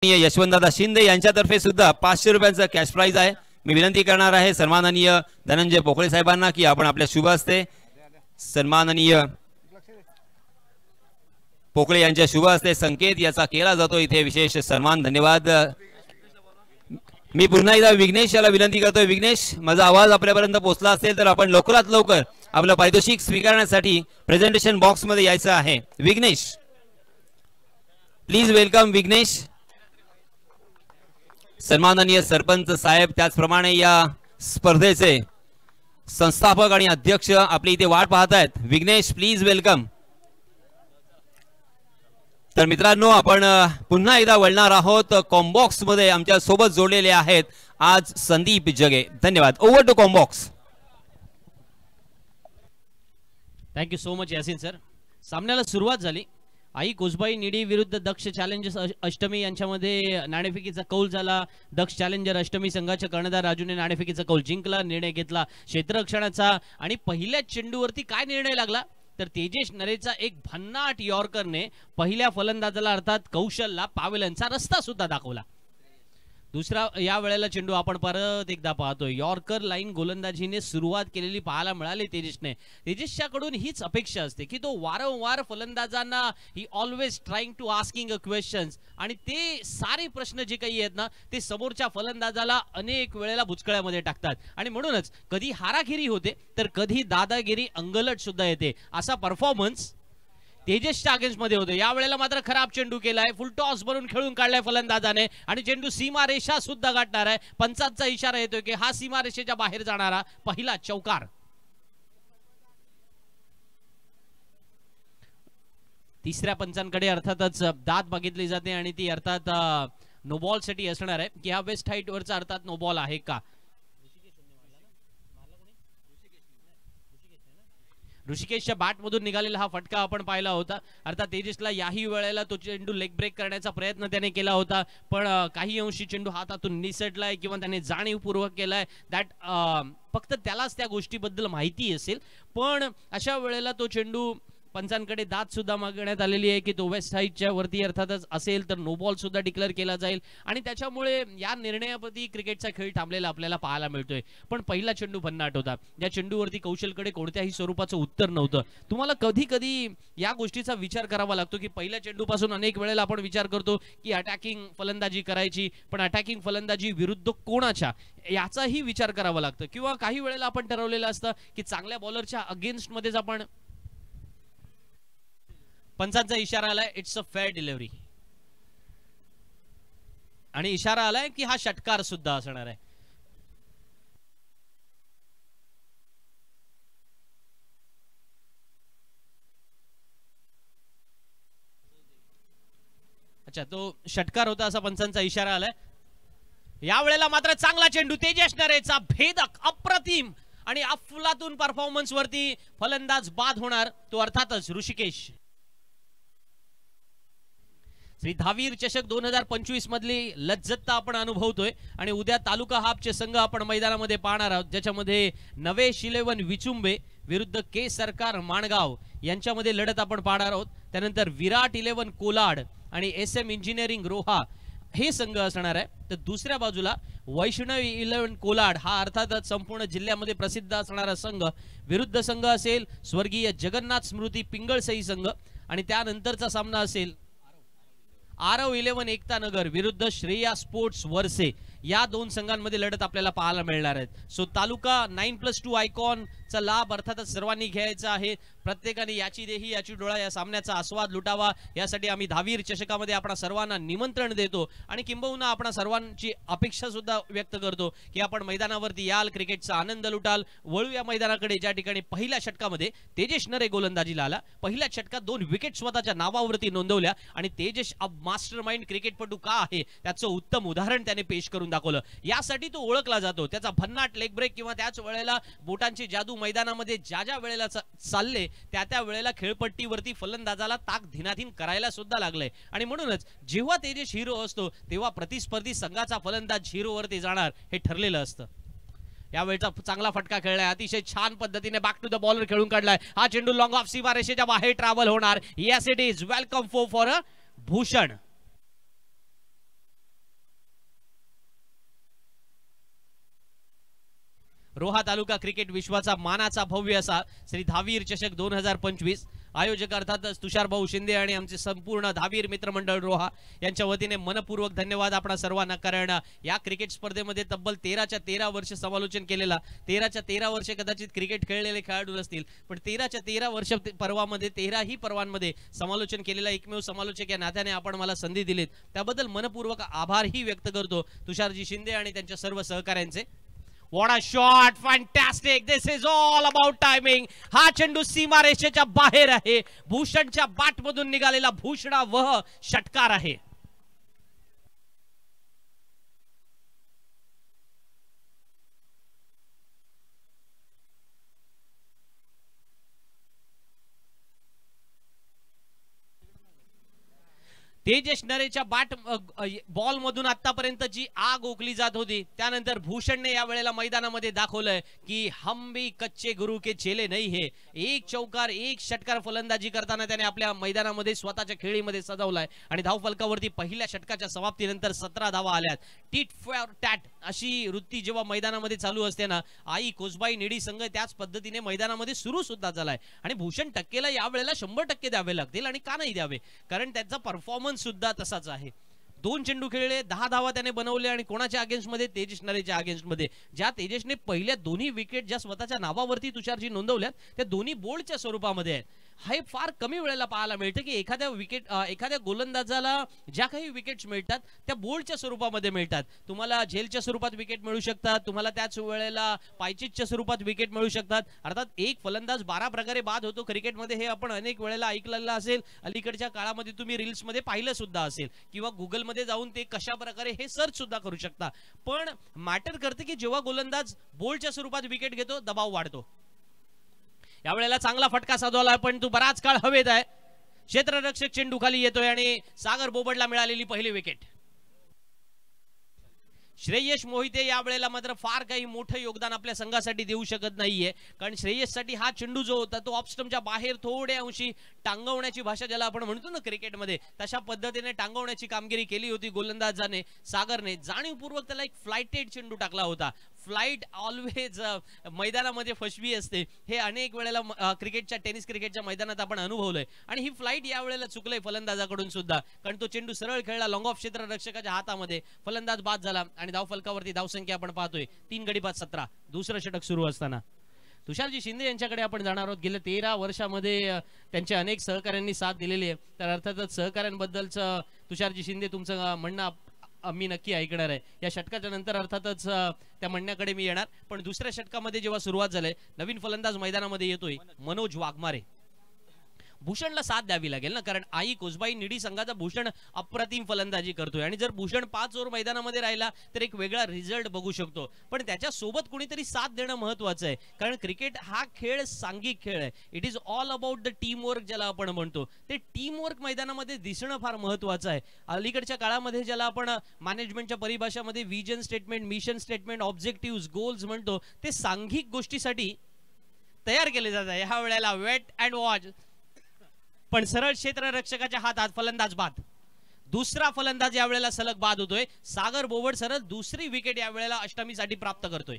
यशवंतदादा शिंदे यांच्यातर्फे सुद्धा 500 रुपयांचा कॅश प्राइज आहे। मी विनंती करणार आहे सन्माननीय धनंजय पोकळे साहेबांना की आपण आपल्या शुभ हस्ते सन्माननीय पोकळे यांच्या शुभ हस्ते संकेत याचा केला जातो इथे विशेष सन्मान। धन्यवाद। मी पुन्हा एकदा विघ्नेश याला विनंती करतोय, विघ्नेश माझा आवाज आपल्यापर्यंत पोहोचला असेल तर आपण लवकरात लवकर आपलं पारितोषिक स्वीकारण्यासाठी प्रेझेंटेशन बॉक्स मध्ये यायचं आहे। Vighnesh please welcome Vighnesh. सन्माननीय सरपंच साहेब त्याचप्रमाणे या स्पर्धेचे संस्थापक आणि अध्यक्ष आपली इथे वाट पाहत आहेत। Vighnesh please welcome. तर मित्रांनो आपण पुन्हा एकदा वळणार आहोत कॉम्बॉक्स मध्ये आमच्या सोबत जोडलेले आहेत आज संदीप जगे। धन्यवाद। Over to combox. Thank you so much Yasin sir. सामन्याला सुरुवात झाली। आई कोसबाई निडी विरुद्ध दक्ष चॅलेंजर्स अष्टमी यांच्यामध्ये नाणेफेकीचा कौल झाला। दक्ष चॅलेंजर अष्टमी संघाच्या कर्णधार राजूने नाणेफेकीचा कौल जिंकला, निर्णय घेतला क्षेत्ररक्षणाचा। आणि पहिल्या चेंडूवरती काय निर्णय लागला तर तेजेश नरेचा एक भन्नाट यॉर्करने पहिल्या फलंदाजाला अर्थात कौशलला पावेलनचा रस्ता सुद्धा दाखवला। दुसरा या वेळेला चेंडू आपण परत एकदा पाहतोय। यॉर्कर लाईन गोलंदाजीने सुरुवात केलेली पाहायला मिळाली तेजेशने। तेजेशच्याकडून हीच अपेक्षा असते की तो वारंवार फलंदाजांना ही always trying to asking a questions आणि ते सारे प्रश्न जे काही आहेत ना ते समोरच्या फलंदाजाला अनेक वेळेला बुचकळ्यामध्ये टाकतात आणि म्हणूनच कधी हारागिरी होते तर कधी दादागिरी अंगलट सुद्धा येते। असा परफॉर्मन्स तेजेशच्या अगेन्स्ट मध्ये होते। या वेळेला मात्र खराब चेंडू केलाय, फुल टॉस बनवून खेळून काढलाय फलंदाजाने आणि चेंडू सीमा रेषा सुद्धा गाठणार आहे। पंचांचा इशारा येतोय की हा सीमा रेषेच्या बाहेर जाणारा पहिला चौकार। तिसऱ्या पंचांकडे अर्थातच दात बघितली जाते आणि ती अर्थात नो बॉल साठी असणार आहे की हा वेस्ट हाईट वरचा अर्थात नो बॉल आहे का। ऋषिकेशच्या बॅट मधून निघालेला हा फटका आपण पाहिला होता। अर्थात तेजसला याही वेळेला तो चेंडू लेग ब्रेक करण्याचा प्रयत्न त्याने केला होता पण काही अंशी चेंडू हातातून निसटलाय किंवा त्याने जाणीवपूर्वक केलाय। दॅट फक्त त्यालाच त्या गोष्टीबद्दल माहिती असेल पण अशा वेळेला तो चेंडू पंचांकडे दात सुद्धा मागण्यात आलेली आहे की तो वेस्ट साईडच्या वरती अर्थातच असेल तर नो बॉल सुद्धा डिक्लेअर केला जाईल आणि त्याच्यामुळे या निर्णयाप्रती क्रिकेटचा खेळ थांबलेला आपल्याला पाहायला मिळतोय। पण पहिला चेंडू भन्नाट होता। या चेंडूवरती कौशलकडे कोणत्याही स्वरूपाचं उत्तर नव्हतं। तुम्हाला कधी कधी या गोष्टीचा विचार करावा लागतो की पहिल्या चेंडूपासून अनेक वेळेला आपण विचार करतो की अटॅकिंग फलंदाजी करायची पण अटॅकिंग फलंदाजी विरुद्ध कोणाच्या याचाही विचार करावा लागतो किंवा काही वेळेला आपण ठरवलेलं असतं की चांगल्या बॉलरच्या अगेन्स्ट मध्येच आपण पंचांचा इशारा आलाय इट्स अ फेअर डिलिव्हरी आणि इशारा आलाय की हा षटकार सुद्धा असणार आहे। अच्छा तो षटकार होता असा पंचांचा इशारा आलाय। या वेळेला मात्र चांगला चेंडू तेजस नरेचा भेदक अप्रतिम आणि अफलातून परफॉर्मन्स वरती फलंदाज बाद होणार तो अर्थातच ऋषिकेश। श्री धावीर चषक 2025 मधली लज्जत आपण अनुभवतोय आणि उद्या तालुका हापचे संघ आपण मैदानामध्ये पाहणार आहोत ज्याच्यामध्ये नवेश 11 विचुंबे विरुद्ध के सरकार माणगाव यांच्यामध्ये लढत आपण पाहणार आहोत। त्यानंतर विराट 11 कोलाड आणि SM इंजिनिअरिंग रोहा हे संघ असणार आहे। तर दुसऱ्या बाजूला वैष्णवी 11 कोलाड हा अर्थातच संपूर्ण जिल्ह्यामध्ये प्रसिद्ध असणारा संघ विरुद्ध संघ असेल स्वर्गीय जगन्नाथ स्मृती पिंगळसई संघ आणि त्यानंतरचा सामना असेल आरव 11 एकता नगर विरुद्ध श्रेया स्पोर्ट्स वर्से। या दोन संघांमध्ये लढत आपल्याला पाहायला मिळणार आहेत। सो तालुका 9+2 आयकॉन चा लाभ अर्थातच सर्वांनी घ्यायचा आहे। प्रत्येकाने याची देही याची डोळा या सामन्याचा आस्वाद लुटावा यासाठी आम्ही धावीर चषकामध्ये आपण सर्वांना निमंत्रण देतो आणि किंबहुना आपण सर्वांची अपेक्षा सुद्धा व्यक्त करतो की आपण मैदानावरती याल, क्रिकेटचा आनंद लुटाल। वळू या मैदानाकडे ज्या ठिकाणी पहिल्या षटकामध्ये तेजस नरे गोलंदाजीला आला। पहिल्या षटकात 2 विकेट स्वतःच्या नावावरती नोंदवल्या आणि तेजस मास्टरमाइंड क्रिकेटपटू का आहे त्याचं उत्तम उदाहरण त्याने पेश करून दाखवलं। यासाठी तो ओळखला जातो। त्याचा भन्नाट लेग ब्रेक किंवा त्याच वेळेला बोटांची जादू मैदानामध्ये ज्या वेळेला चालले त्या वेळेला खेळपट्टीवरती फलंदाजाला ताक धिनाधीन करायला सुद्धा लागलंय आणि म्हणूनच जेव्हा तेजस हिरो असतो तेव्हा प्रतिस्पर्धी संघाचा फलंदाज हिरोवरती जाणार हे ठरलेलं असतं। यावेळचा चांगला फटका खेळलाय, अतिशय छान पद्धतीने बॅक टू द बॉलर खेळून काढलाय। हा चेंडू लॉंग ऑफ सीमा रेषेच्या बाहेर ट्रॅव्हल होणार। Yes it is welcome for a Bhushan. Roha तालुका क्रिकेट विश्वाचा मानाचा भव्य असा श्री धावीर चषक 2025 आयोजक अर्थातच तुषार भाऊ शिंदे आणि आमचे संपूर्ण धावीर मित्रमंडळ रोहा यांच्या वतीने मनपूर्वक धन्यवाद आपणा सर्वांना। कारण या क्रिकेट स्पर्धेमध्ये तब्बल 13च्या 13 वर्ष समालोचन केलेला, 13च्या 13 वर्ष कदाचित क्रिकेट खेळलेले खेळाडू नसतील, पण 13च्या 13 वर्ष पर्वामध्ये 13ही पर्वांमध्ये समालोचन केलेला एकमेव समालोचक या नात्याने आपण मला संधी दिलीत, त्याबद्दल मनपूर्वक आभारही व्यक्त करतो तुषारजी शिंदे आणि त्यांच्या सर्व सहकाऱ्यांचे। What a shot, fantastic, this is all about timing। हा चेंडू सीमारेषेच्या बाहेर आहे, भूषणच्या बाट मधून निघालेला भूषणावह षटकार आहे। तेजस नरेच्या बाट बॉल मधून आतापर्यंत जी आग ओकली जात होती, त्यानंतर भूषणने या वेळेला मैदानामध्ये दाखवलंय की हम भी कच्चे गुरु के चेले नहीं है। एक चौकार एक षटकार फलंदाजी करताना त्याने आपल्या मैदानामध्ये स्वतःच्या खेळीमध्ये सजवलाय आणि धावफलकावरती पहिल्या षटकाच्या समाप्तीनंतर 17 धावा आल्यात। टीट फॉर टॅट अशी वृत्ती जेव्हा मैदानामध्ये चालू असते ना, आई कोसबाई निडी संघ त्याच पद्धतीने मैदानामध्ये सुरू सुद्धा झालाय आणि भूषण टक्केला या वेळेला 100% द्यावे लागतील आणि का नाही द्यावे, कारण त्याचा परफॉर्मन्स सुद्धा तसाच आहे। 2 चेंडू खेळले, 10 धावा त्याने बनवले आणि कोणाच्या अगेन्स्ट मध्ये, तेजस नरेच्या अगेन्स्ट मध्ये। ज्या तेजसने पहिल्या दोन्ही विकेट ज्या स्वतःच्या नावावरती तुषारजी नोंदवल्यात त्या दोन्ही बोल्डच्या स्वरूपामध्ये आहेत। हे फार कमी वेळेला पाहायला मिळतं की एखाद्या गोलंदाजाला ज्या काही विकेट्स मिळतात त्या बोल्डच्या स्वरूपामध्ये मिळतात। तुम्हाला झेलच्या स्वरूपात विकेट मिळू शकतात, तुम्हाला त्याच वेळेला पायचीच्या स्वरूपात विकेट मिळू शकतात। अर्थात एक फलंदाज 12 प्रकारे बाद होतो क्रिकेटमध्ये, हे आपण अनेक वेळेला ऐकलेलं असेल, अलीकडच्या काळामध्ये तुम्ही रील्स मध्ये पाहिलं सुद्धा असेल किंवा गुगल मध्ये जाऊन ते कशा प्रकारे हे सर्च सुद्धा करू शकता। पण मॅटर करते की जेव्हा गोलंदाज बोल्डच्या स्वरूपात विकेट घेतो दबाव वाढतो। या वेळेला चांगला फटका साधवला पण तो बराच काळ हवेत आहे, क्षेत्ररक्षक चेंडू खाली येतोय आणि सागर बोबडला मिळालेली पहिली विकेट। श्रेयस मोहिते या वेळेला मात्र फार काही मोठं योगदान आपल्या संघासाठी देऊ शकत नाहीये, कारण श्रेयससाठी हा चेंडू जो होता तो ऑफ स्टंपच्या बाहेर थोड्या अंशी टांगवण्याची भाषा ज्याला आपण म्हणतो ना क्रिकेटमध्ये, तशा पद्धतीने टांगवण्याची कामगिरी केली होती गोलंदाजाने सागरने। जाणीवपूर्वक त्याला एक फ्लाइटेड चेंडू टाकला होता। फ्लाइट ऑलवेज मैदानामध्ये फसवी असते, हे अनेक वेळेला क्रिकेटच्या टेनिस क्रिकेटच्या मैदानात आपण अनुभवलंय आणि ही फ्लाइट या वेळेला चुकलंय फलंदाजाकडून सुद्धा, कारण तो चेंडू सरळ खेळला लॉंग ऑफ क्षेत्ररक्षकाच्या हातामध्ये, फलंदाज बाद झाला आणि धावफलकावरती धावसंख्या आपण पाहतोय 3 गडी बाद 17। दुसरं षटक सुरू असताना तुषारजी शिंदे यांच्याकडे आपण जाणार आहोत। गेल्या 13 वर्षामध्ये त्यांच्या अनेक सहकाऱ्यांनी साथ दिलेली आहे, तर अर्थातच सहकाऱ्यांबद्दलचं तुषारजी शिंदे तुमचं म्हणणं मी नक्की ऐकणार आहे। या षटकाच्या नंतर अर्थातच त्या म्हणण्याकडे मी येणार, पण दुसऱ्या षटकामध्ये जेव्हा सुरुवात झाली, नवीन फलंदाज मैदानामध्ये येतोय मनोज वाघमारे। भूषणला साथ द्यावी लागेल ना, कारण आई कोसबाई निडी संघाचा भूषण अप्रतिम फलंदाजी करतोय आणि जर भूषण 5 ओव्हर मैदानामध्ये राहिला तर एक वेगळा रिझल्ट बघू शकतो, पण त्याच्या सोबत कोणीतरी साथ देणं महत्त्वाचं आहे, कारण क्रिकेट हा खेळ सांघिक खेळ आहे। It is all about the team work ज्याला आपण म्हणतो, ते टीम वर्क मैदानामध्ये दिसणं फार महत्त्वाचं आहे। अलीकडच्या काळामध्ये ज्याला आपण मॅनेजमेंटच्या परिभाषामध्ये vision statement, mission statement, objective, goals म्हणतो, ते सांघिक गोष्टीसाठी तयार केले जातात। ह्या वेळेला वेट अँड वॉच, पण सरळ क्षेत्ररक्षकाच्या हातात फलंदाज बाद। दुसरा फलंदाज या वेळेला सलग बाद होतोय। सागर बोबड सरळ दुसरी विकेट या वेळेला अष्टमीसाठी प्राप्त करतोय।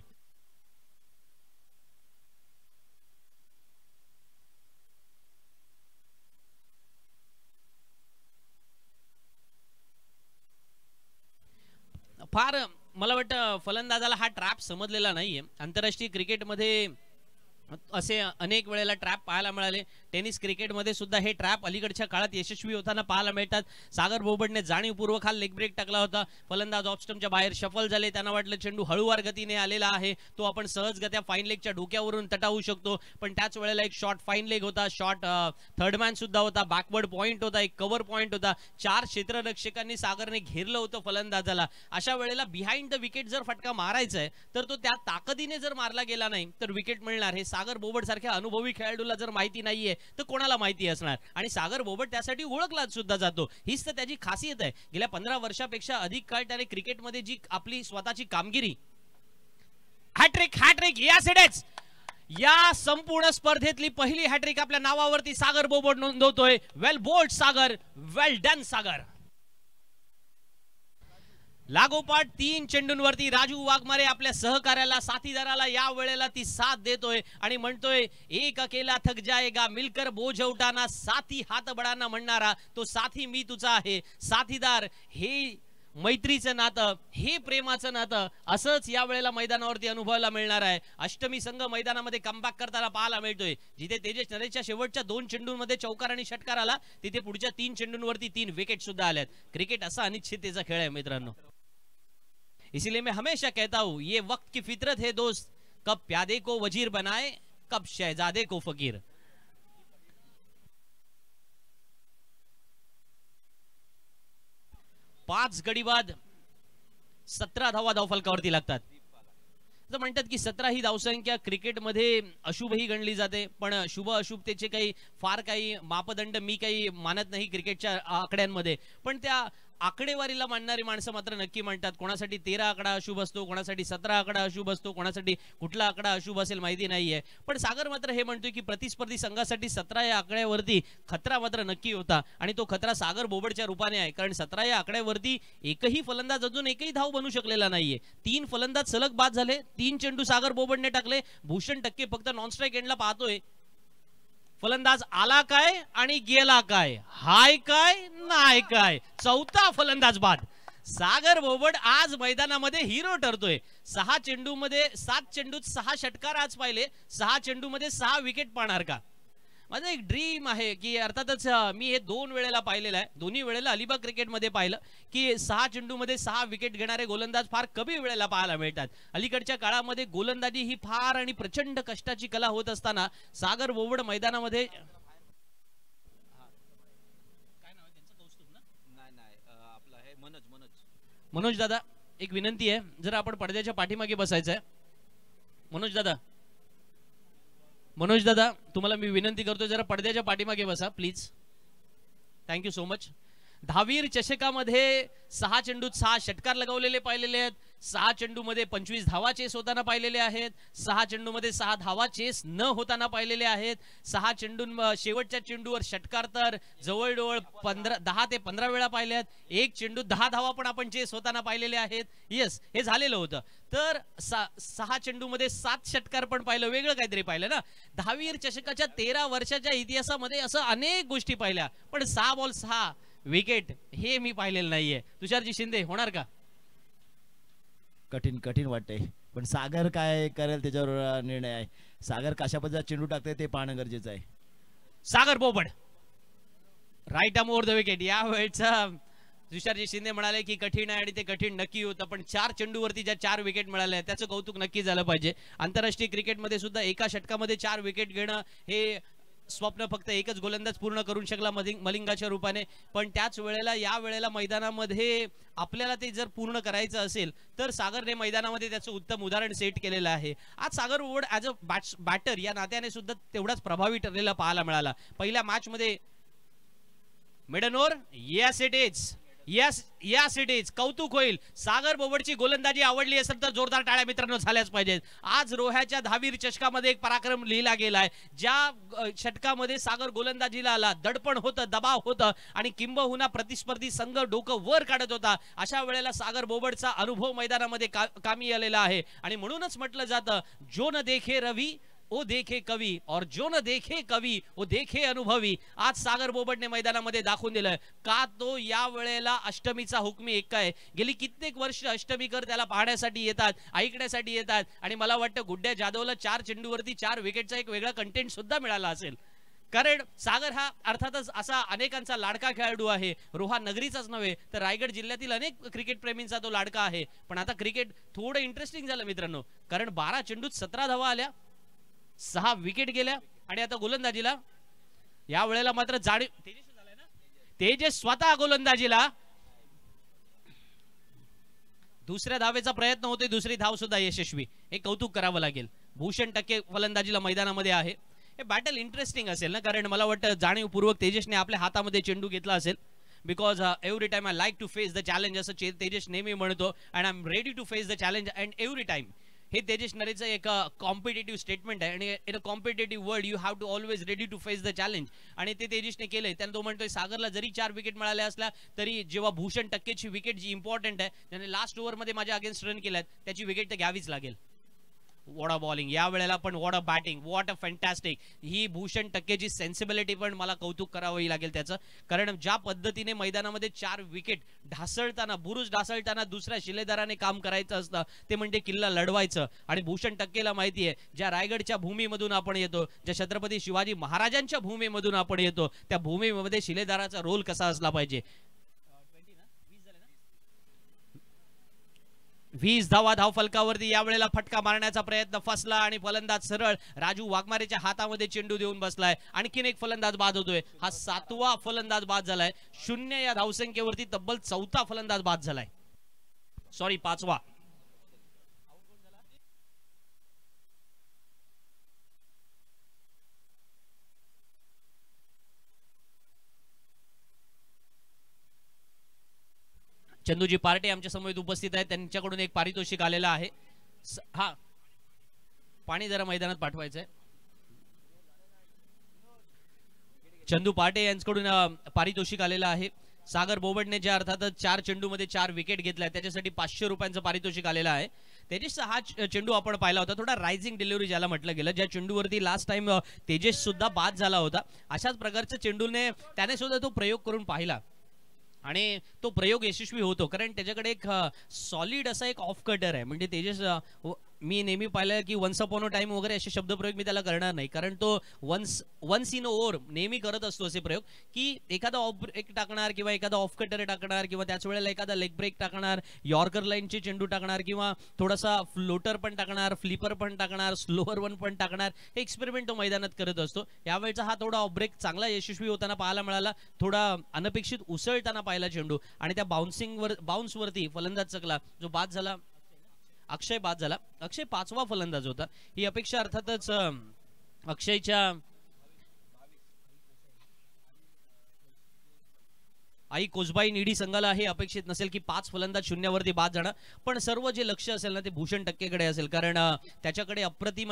फार मला वाटतं फलंदाजाला हा ट्रॅप समजलेला नाहीये। आंतरराष्ट्रीय क्रिकेटमध्ये असे अनेक वेळेला ट्रॅप पाहायला मिळाले, टेनिस क्रिकेटमध्ये सुद्धा हे ट्रॅप अलीकडच्या काळात यशस्वी होताना पाहायला मिळतात। सागर बोबडने जाणीवपूर्वक हा लेग ब्रेक टाकला होता, फलंदाज ऑफ स्टंपच्या बाहेर शफल झाले, त्यांना वाटलं चेंडू हळूवार गतीने आलेला आहे, तो आपण सहजगत्या फाईन लेगच्या डोक्यावरून तटावू शकतो, पण त्याच वेळेला एक शॉट फाईन लेग होता, शॉट थर्ड मॅन सुद्धा होता, बॅकवर्ड पॉइंट होता, एक कव्हर पॉइंट होता, 4 क्षेत्ररक्षकांनी सागरने घेरलं होतं फलंदाजाला। अशा वेळेला बिहाइंड द विकेट जर फटका मारायचा आहे तर तो त्या ताकदीने जर मारला गेला नाही तर विकेट मिळणार। हे सागर बोबड सारख्या अनुभवी खेळाडूला जर माहिती नाहीये तर कोणाला माहिती असणार, आणि सागर बोबड त्यासाठी ओळखला सुद्धा जातो, हीच तर त्याची खासियत आहे। गेल्या 15 वर्षापेक्षा अधिक काळ त्याने क्रिकेटमध्ये जी आपली स्वतःची कामगिरी, हॅट्रिक यासिडेच या संपूर्ण स्पर्धेतली पहिली हॅट्रिक आपल्या नावावरती सागर बोबड नोंदवतोय। वेल बोल्ड सागर, वेल डन सागर। लागोपाठ 3 चेंडूंवरती राजू वाघमारे आपल्या सहकार्याला साथीदाराला या वेळेला ती साथ देतोय आणि म्हणतोय एक अकेला थक जाएगा मिलकर बोझ उठाना साथी हात बडाना म्हणणारा तो साथी मी तुझा आहे साथीदार हे मैत्रीचं नातं हे प्रेमाचं नातं असंच या वेळेला मैदानावरती अनुभवायला मिळणार आहे। अष्टमी संघ मैदानामध्ये कमबॅक करताना पाहायला मिळतोय जिथे तेजस नरेशच्या शेवटच्या 2 चेंडूंमध्ये चौकार आणि षटकार आला तिथे पुढच्या 3 चेंडूंवरती 3 विकेट सुद्धा आल्यात। क्रिकेट असा अनिश्चिततेचा खेळ आहे मित्रांनो, इसीलिए मैं हमेशा कहता हूं ये वक्त की फितरत है दोस्त, कब प्यादे को वजीर बनाए कब शहजादे को फकीर। पाच गडी बाद 17 धावा धावफलकावरती लागतात। असं म्हणतात की 17 ही धावसंख्या क्रिकेटमध्ये अशुभही गणली जाते, पण शुभ अशुभतेचे काही फार काही मापदंड मी काही मानत नाही क्रिकेटच्या आकड्यांमध्ये, पण त्या आकडेवारीला मानणारी माणसं मात्र नक्की म्हणतात कोणासाठी 13 आकडा अशुभ असतो, कोणासाठी 17 आकडा अशुभ असतो, कोणासाठी कुठला आकडा अशुभ असेल माहिती नाहीये। पण सागर मात्र हे म्हणतोय की प्रतिस्पर्धी संघासाठी 17 या आकड्यावरती खतरा मात्र नक्की होता आणि तो खतरा सागर बोबडच्या रूपाने आहे, कारण 17 या आकड्यावरती एकही फलंदाज अजून एकही धाव बनू शकलेला नाहीये। 3 फलंदाज सलग बाद झाले, 3 चेंडू सागर बोबडने टाकले, भूषण टक्के फक्त नॉन स्ट्राइक एंडला पाहतोय फलंदाज आला काय आणि गेला काय, हाय काय नाही काय, चौथा फलंदाज बाद। सागर बोबड आज मैदानामध्ये हिरो ठरतोय। 6 चेंडूमध्ये 7 चेंडूत 6 षटकार आज पाहिले, 6 चेंडूमध्ये 6 विकेट पाहणार का? माझं एक ड्रीम आहे की अर्थातच मी हे 2 वेळेला पाहिलेलं आहे, दोन्ही वेळेला अलिबाग क्रिकेटमध्ये पाहिलं की 6 चेंडूमध्ये 6 विकेट घेणारे गोलंदाज फार कमी वेळेला पाहायला मिळतात। अलीकडच्या काळामध्ये गोलंदाजी ही फार आणि प्रचंड कष्टाची कला होत असताना सागर बोबड मैदानामध्ये काय नाव आहे त्यांचं कौस्तुभ ना? नाही आपलं हे मनोज दादा, एक विनंती आहे जरा आपण पडद्याच्या पाठीमागे बसायचं आहे। मनोज दादा तुम्हाला मी विनंती करतो जरा पडद्याच्या पाठीमागे बसा प्लीज, थँक्यू सो मच। दहावीर चषकामध्ये 6 चेंडूत 6 षटकार लगावलेले पाहिलेले आहेत, 6 चेंडूमध्ये 25 धावा चेस होताना पाहिलेले आहेत, 6 चेंडूमध्ये 6 धावा चेस न होताना पाहिलेले आहेत, 6 चेंडूं शेवटच्या चेंडूवर षटकार तर जवळजवळ 10 ते 15 वेळा पाहिले आहेत, 1 चेंडू 10 धावा पण आपण चेस होताना पाहिलेले आहेत। येस, हे झालेलं होतं। तर 6 चेंडूमध्ये 7 षटकार पण पाहिलं, वेगळं काहीतरी पाहिलं ना। दहावीर चषकाच्या 13 वर्षाच्या इतिहासामध्ये असं अनेक गोष्टी पाहिल्या, पण 6 बॉल 6 विकेट हे मी पाहिलेलं नाहीये। तुषारजी शिंदे होणार का? कठीण वाटतंय, पण सागर काय करेल त्याच्यावर निर्णय आहे। सागर कशा पद्धतीचा चेंडू टाकते ते पाहणं गरजेचं आहे। Sagar Bobad right arm over the wicket. या वेळचा तुषारजी शिंदे म्हणाले की कठीण आहे आणि ते कठीण नक्की होतं, पण 4 चेंडूवरती ज्या 4 विकेट मिळाल्या त्याचं कौतुक नक्की झालं पाहिजे। आंतरराष्ट्रीय क्रिकेटमध्ये सुद्धा एका षटकामध्ये 4 विकेट घेणं हे स्वप्न फक्त एकच गोलंदाज पूर्ण करू शकला मलिंगाच्या रूपाने, पण त्याच वेळेला या वेळेला मैदानामध्ये आपल्याला ते जर पूर्ण करायचं असेल तर सागरने मैदानामध्ये त्याचं उत्तम उदाहरण सेट केलेलं आहे। आज सागर बोबड ॲज अ बॅटर या नात्याने सुद्धा तेवढाच प्रभावी ठरलेला पाहायला मिळाला। पहिल्या मॅच मध्ये मिडन ओव्हर, यस इट इज, कौतुक होईल। सागर बोबडची गोलंदाजी आवडली असेल तर जोरदार टाळ्या मित्रांनो झाल्याच पाहिजेत। आज रोह्याच्या दहावीर चषकामध्ये एक पराक्रम लिहिला गेलाय, ज्या षटकामध्ये सागर गोलंदाजीला आला, दडपण होतं, दबाव होतं आणि किंबहुना प्रतिस्पर्धी संघ डोकं वर काढत होता, अशा वेळेला सागर बोबडचा अनुभव मैदानामध्ये कामी आलेला आहे आणि म्हणूनच म्हटलं जातं जो न देखे रवी ओ देखे कवी और जो न देखे कवी ओ देखे अनुभवी। आज सागर बोबडने मैदानामध्ये दाखवून दिलं का तो या वेळेला अष्टमीचा हुकमी एक काय। गेली कित्येक वर्ष अष्टमीकर त्याला पाहण्यासाठी येतात, ऐकण्यासाठी येतात आणि मला वाटतं गुड्ड्या जाधवला 4 चेंडूवरती 4 विकेटचा एक वेगळा कंटेंट सुद्धा मिळाला असेल, कारण सागर हा अर्थातच असा अनेकांचा लाडका खेळाडू आहे। रोहा नगरीचाच नव्हे तर रायगड जिल्ह्यातील अनेक क्रिकेट प्रेमींचा तो लाडका आहे। पण आता क्रिकेट थोडं इंटरेस्टिंग झालं मित्रांनो, कारण 12 चेंडूत 17 धावा आल्या, 6 विकेट गेल्या आणि आता गोलंदाजीला या वेळेला मात्र तेजस स्वतः गोलंदाजीला दुसऱ्या धावेचा प्रयत्न होतोय, दुसरी धाव सुद्धा यशस्वी, हे कौतुक करावं लागेल। भूषण टक्के फलंदाजीला मैदानामध्ये आहे। हे बॅटल इंटरेस्टिंग असेल ना, कारण मला वाटतं जाणीवपूर्वक तेजसने आपल्या हातामध्ये चेंडू घेतला असेल, because every time I like to face the challenge असं तेजस नेहमी म्हणतो, and I am ready to face the challenge and every time हे तेजस नरेचं एक कॉम्पिटेटिव्ह स्टेटमेंट आहे आणि in a competitive world you have to always ready to face the challenge आणि ते तेजसने केलंय. त्यानं तो म्हणतोय सागरला जरी 4 विकेट मिळाल्या असल्या तरी जेव्हा भूषण टक्केची विकेट जी इम्पॉर्टंट आहे त्याने लास्ट ओव्हरमध्ये माझ्या अगेन्स्ट रन केल्यात त्याची विकेट तर घ्यावीच लागेल. वॉट अ बॉलिंग या वेळेला पण what a batting what a fantastic. ही भूषण टक्केची सेन्सिबिलिटी पण मला कौतुक करावं लागेल त्याचं, कारण ज्या पद्धतीने मैदानामध्ये 4 विकेट ढासळताना बुरुज ढासळताना दुसऱ्या शिलेदाराने काम करायचं असतं ते म्हणजे किल्ला लढवायचं. आणि भूषण टक्केला माहिती आहे ज्या रायगडच्या भूमीमधून आपण येतो, ज्या छत्रपती शिवाजी महाराजांच्या भूमीमधून आपण येतो, त्या भूमीमध्ये शिलेदाराचा रोल कसा असला पाहिजे. 20 धावा धाव फलकावरती. यावेळेला फटका मारण्याचा प्रयत्न फसला आणि फलंदाज सरळ राजू वाघमारेच्या हातामध्ये चेंडू देऊन बसलाय. आणखीन एक फलंदाज बाद होतोय. हा 7वा फलंदाज बाद झालाय. 0 या धावसंख्येवरती तब्बल 4था फलंदाज बाद झालाय. सॉरी 5वा. चंदूजी पार्टे आमच्या समोर उपस्थित आहेत, त्यांच्याकडून एक पारितोषिक आलेलं आहे. हा पाणी जरा मैदानात पाठवायचंय. चंदू पार्टे यांच्याकडून पारितोषिक आलेलं आहे. सागर बोबडने ज्या अर्थातच 4 चेंडूमध्ये 4 विकेट घेतल्या त्याच्यासाठी 500 रुपयांचं पारितोषिक आलेलं आहे. तेजसचा हा चेंडू आपण पाहिला होता, थोडा रायझिंग डिलिव्हरी ज्याला म्हटलं गेलं, ज्या चेंडूवरती लास्ट टाइम तेजस सुद्धा बाद झाला होता. अशाच प्रकारच्या चेंडूने त्याने सुद्धा तो प्रयोग करून पाहिला आणि तो प्रयोग यशस्वी होतो, कारण त्याच्याकडे एक सॉलिड असा एक ऑफ कटर आहे. म्हणजे तेजस मी नेहमी पाहिलं की वन्स अपॉन अ टाइम वगैरे असे शब्दप्रयोग मी त्याला करणार नाही, कारण तो वन्स इन ओव्हर नेहमी करत असतो असे प्रयोग, की एखादा ऑफ ब्रेक टाकणार किंवा एखादा ऑफ कटर टाकणार किंवा त्याच वेळेला एखादा लेग ब्रेक टाकणार, यॉर्कर लाईनचे चेंडू टाकणार किंवा थोडासा फ्लोटर पण टाकणार, फ्लिपर पण टाकणार, स्लोअर वन पण टाकणार. हे एक्सपेरिमेंट तो मैदानात करत असतो. यावेळेचा हा थोडा ऑफ ब्रेक चांगला यशस्वी होताना पाहायला मिळाला, थोडा अनपेक्षित उसळताना पाहिला चेंडू आणि त्या बाउन्सवरती फलंदाज चकला जो बाद झाला, अक्षय बाद झाला. अक्षय 5वा फलंदाज होता. ही अपेक्षा अर्थातच अक्षयच्या आई कोसबाई निडी संघाला हे अपेक्षित नसेल की 5 फलंदाज शून्यावरती बाद जाणार, पण सर्व जे लक्ष असेल ना ते भूषण टक्केकडे असेल, कारण त्याच्याकडे अप्रतिम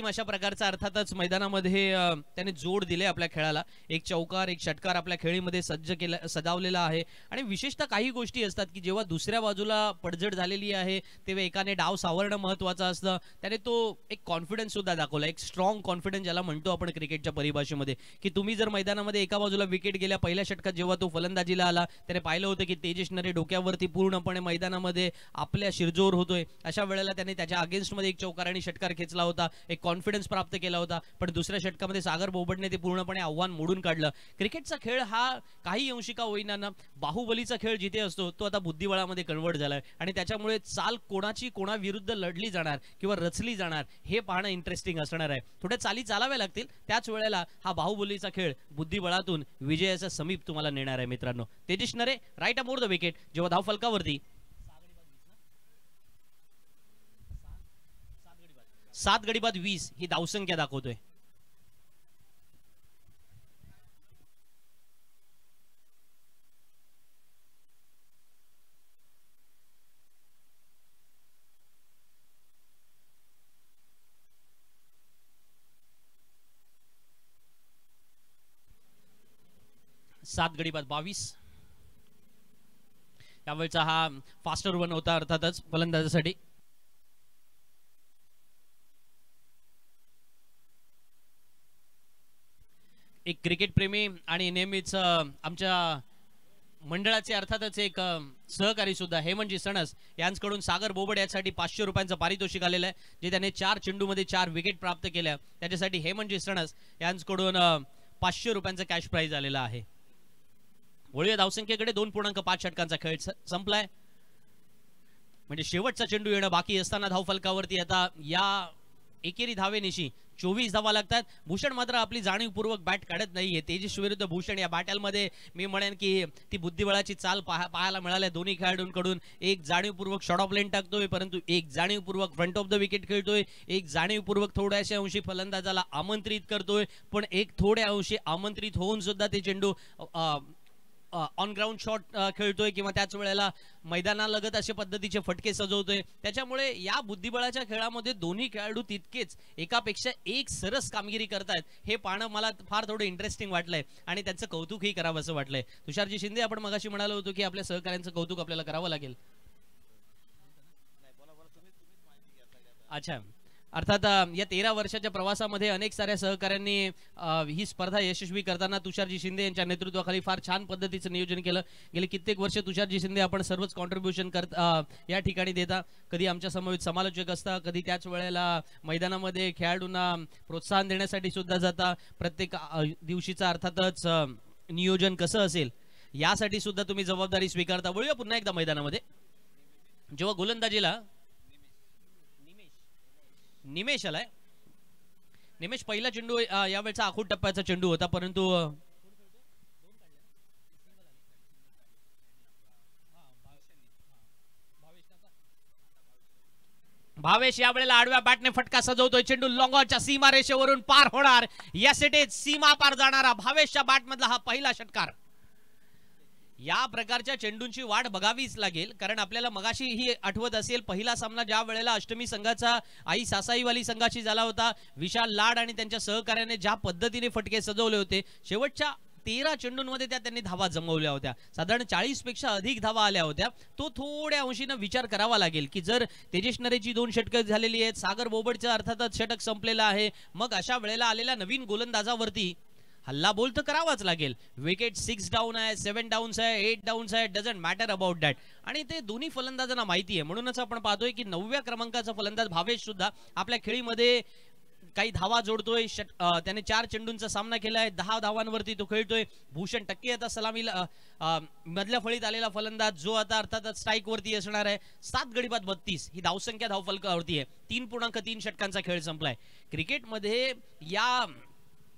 अशा प्रकारचा अर्थातच मैदानामध्ये त्याने जोड दिले आपल्या खेळाला. एक चौकार एक षटकार आपल्या खेळीमध्ये सजावलेला आहे. आणि विशेषतः काही गोष्टी असतात की जेव्हा दुसऱ्या बाजूला पडझड झालेली आहे तेव्हा एकाने डाव सावरणं महत्वाचं असतं. त्याने तो एक कॉन्फिडन्स सुद्धा दाखवला, एक स्ट्रॉंग कॉन्फिडन्स ज्याला म्हणतो आपण क्रिकेटच्या परिभाषेमध्ये, की तुम्ही जर मैदानामध्ये एका बाजूला विकेट गेल्या पहिल्या षटकात जेव्हा तो फलंदाजीला आला त्याने पाहिलं होतं की तेजस नरे डोक्यावरती पूर्णपणे मैदानामध्ये आपल्या शिरजोर होतोय. अशा वेळेला त्याने त्याच्या अगेन्स्टमध्ये एक चौकार आणि षटकार खेचला होता, एक कॉन्फिडन्स प्राप्त केला होता. पण दुसऱ्या षटकामध्ये सागर बोबडने ते पूर्णपणे आव्हान मोडून काढलं. क्रिकेटचा खेळ हा काही अंशी का होईना ना, बाहुबलीचा खेळ जिथे असतो तो आता बुद्धिबळामध्ये कन्वर्ट झालाय आणि त्याच्यामुळे चाल कोणाची कोणाविरुद्ध लढली जाणार किंवा रचली जाणार हे पाहणं इंटरेस्टिंग असणार आहे. थोड्या चाली चालाव्या लागतील, त्याच वेळेला हा बाहुबलीचा खेळ बुद्धिबळातून विजयाच्या समीप तुम्हाला नेणार आहे मित्रांनो. तेजस नरे right a more the wicket. जेव्हा धाव फलकावरती 7 गडी बाद 20 ही धावसंख्या दाखवतोय. सात गडी बाद 22. यावेळचा हा फास्टर वन होता अर्थातच फलंदाजासाठी. एक क्रिकेट प्रेमी आणि नेहमीच आमच्या मंडळाचे अर्थातच एक सहकारी सुद्धा हेमंतजी सणस यांच्याकडून सागर बोबड यासाठी 500 रुपयांचं पारितोषिक आलेलं आहे, जे त्याने 4 चेंडूमध्ये 4 विकेट प्राप्त केल्या. त्याच्यासाठी हेमंतजी सणस यांच्याकडून 500 रुपयांचं कॅश प्राइज आलेलं आहे. वळूया धावसंख्येकडे. 2.5 षटकांचा खेळ संपलाय, म्हणजे शेवटचा चेंडू येणं बाकी असताना धाव फलकावरती आता या एकेरी धावेनिशी 24 धावा लागतात. भूषण मात्र आपली जाणीवपूर्वक बॅट काढत नाहीये. तेजस विरुद्ध भूषण या बॅटलमध्ये मी म्हणेन की ती बुद्धिबळाची चाल पाहायला मिळाल्या दोन्ही खेळाडूंकडून. एक जाणीवपूर्वक शॉर्ट ऑफ लेन टाकतोय, परंतु एक जाणीवपूर्वक फ्रंट ऑफ द विकेट खेळतोय, एक जाणीवपूर्वक थोड्याशा अंशी फलंदाजाला आमंत्रित करतोय, पण एक थोड्या अंशी आमंत्रित होऊन सुद्धा ते चेंडू ऑन ग्राउंड शॉट खेळतोय किंवा त्याच वेळेला मैदानालगत अशा पद्धतीचे फटके सजवतोय. त्याच्यामुळे या बुद्धिबळाच्या खेळामध्ये दोन्ही खेळाडू तितकेच एकापेक्षा एक सरस कामगिरी करतायत. हे पाहणं मला फार थोडं इंटरेस्टिंग वाटलंय आणि त्यांचं कौतुकही करावं असं वाटलंय. तुषारजी शिंदे, आपण मगाशी म्हणालो होतो की आपल्या सहकाऱ्यांचं कौतुक आपल्याला करावं लागेल. अच्छा, अर्थात या 13 वर्षाच्या प्रवासामध्ये अनेक साऱ्या सहकाऱ्यांनी ही स्पर्धा यशस्वी करताना तुषारजी शिंदे यांच्या नेतृत्वाखाली फार छान पद्धतीचं नियोजन केलं. गेली कित्येक वर्ष तुषारजी शिंदे आपण सर्वच कॉन्ट्रीब्युशन या ठिकाणी देता. कधी आमच्या समवेत समालोचक असता, कधी त्याच वेळेला मैदानामध्ये खेळाडूंना प्रोत्साहन देण्यासाठी सुद्धा जाता. प्रत्येक दिवशीचा अर्थातच नियोजन कसं असेल यासाठी सुद्धा तुम्ही जबाबदारी स्वीकारता. बोलूया पुन्हा एकदा मैदानामध्ये. जेव्हा गोलंदाजीला निमेश आलाय, निमेश पहिला चेंडू यावेळचा आखूड टप्प्याचा चेंडू होता, परंतु भावेश यावेळेला आडव्या बॅटने फटका सजवतोय. चेंडू लॉंगॉनच्या सीमा रेषेवरून पार होणार. यस इट इज, सीमा पार जाणारा भावेशच्या बॅट मधला हा पहिला षटकार. या प्रकारच्या चेंडूंची वाट बघावीच लागेल, कारण आपल्याला मगाशी ही आठवत असेल पहिला सामना ज्या वेळेला अष्टमी संघाचा आई सासाईवाली संघाशी झाला होता. विशाल लाड आणि त्यांच्या सहकार्याने ज्या पद्धतीने फटके सजवले होते, शेवटच्या 13 चेंडूंमध्ये त्यांनी धावा जमवल्या होत्या. साधारण 40 पेक्षा अधिक धावा आल्या होत्या. तो थोड्या अंशीनं विचार करावा लागेल की जर तेजस नरेची 2 षटकं झालेली आहेत, सागर बोबडचं अर्थातच षटक संपलेलं आहे, मग अशा वेळेला आलेल्या नवीन गोलंदाजावरती हल्ला बोल तर करावाच लागेल. विकेट 6 डाऊन आहे, 7 डाऊन्स आहे, 8 डाऊन्स आहे, डझंट मॅटर अबाउट दॅट. आणि ते दोन्ही फलंदाजांना माहिती आहे. म्हणूनच आपण पाहतोय की 9व्या क्रमांकाचा फलंदाज भावेश सुद्धा आपल्या खेळीमध्ये काही धावा जोडतोय. त्याने 4 चेंडूंचा सामना केलाय, 10 धावांवरती तो खेळतोय. भूषण टक्के आता सलामीला मधल्या फळीत आलेला फलंदाज, जो आता अर्थातच स्ट्राईक वरती असणार आहे. 7 गडी बाद 32 ही धावसंख्या धावफलकावरती आहे. 3.3 षटकांचा खेळ संपलाय. क्रिकेटमध्ये या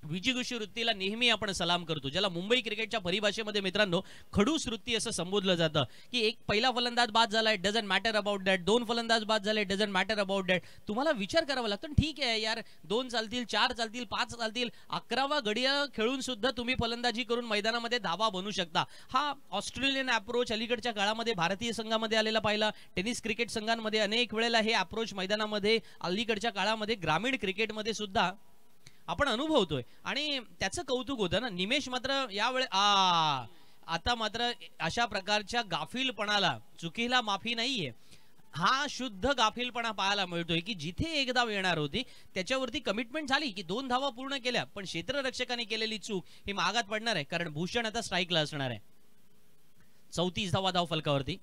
विजिगुषी वृत्तीला नेहमी आपण सलाम करतो, ज्याला मुंबई क्रिकेटच्या परिभाषेमध्ये मित्रांनो खडूस वृत्ती असं संबोधलं जातं. की एक पहिला फलंदाज बाद झालाय, डझंट मॅटर अबाउट दॅट. 2 फलंदाज बाद झाले, डझंट मॅटर अबाउट दॅट. तुम्हाला विचार करावा लागतो. ठीक आहे यार, 2 चालतील, 4 चालतील, 5 चालतील, 11वा गडिया खेळून सुद्धा तुम्ही फलंदाजी करून मैदानामध्ये धावा बनवू शकता. हा ऑस्ट्रेलियन अप्रोच अलीकडच्या काळामध्ये भारतीय संघामध्ये आलेला पाहिला. टेनिस क्रिकेट संघांमध्ये अनेक वेळेला हे अप्रोच मैदानामध्ये अलीकडच्या काळामध्ये ग्रामीण क्रिकेटमध्ये सुद्धा आपण अनुभवतोय आणि त्याचं कौतुक होतं ना. निमेश मात्र यावेळी आता मात्र अशा प्रकारच्या गाफीलपणाला, चुकीला माफी नाहीये. हा शुद्ध गाफीलपणा पाहायला मिळतोय की जिथे एक धाव येणार होती त्याच्यावरती कमिटमेंट झाली की 2 धावा पूर्ण केल्या, पण क्षेत्ररक्षकाने केलेली चूक ही मागात पडणार आहे, कारण भूषण आता स्ट्राईकला असणार आहे. 34 धावा धाव फलकावरती.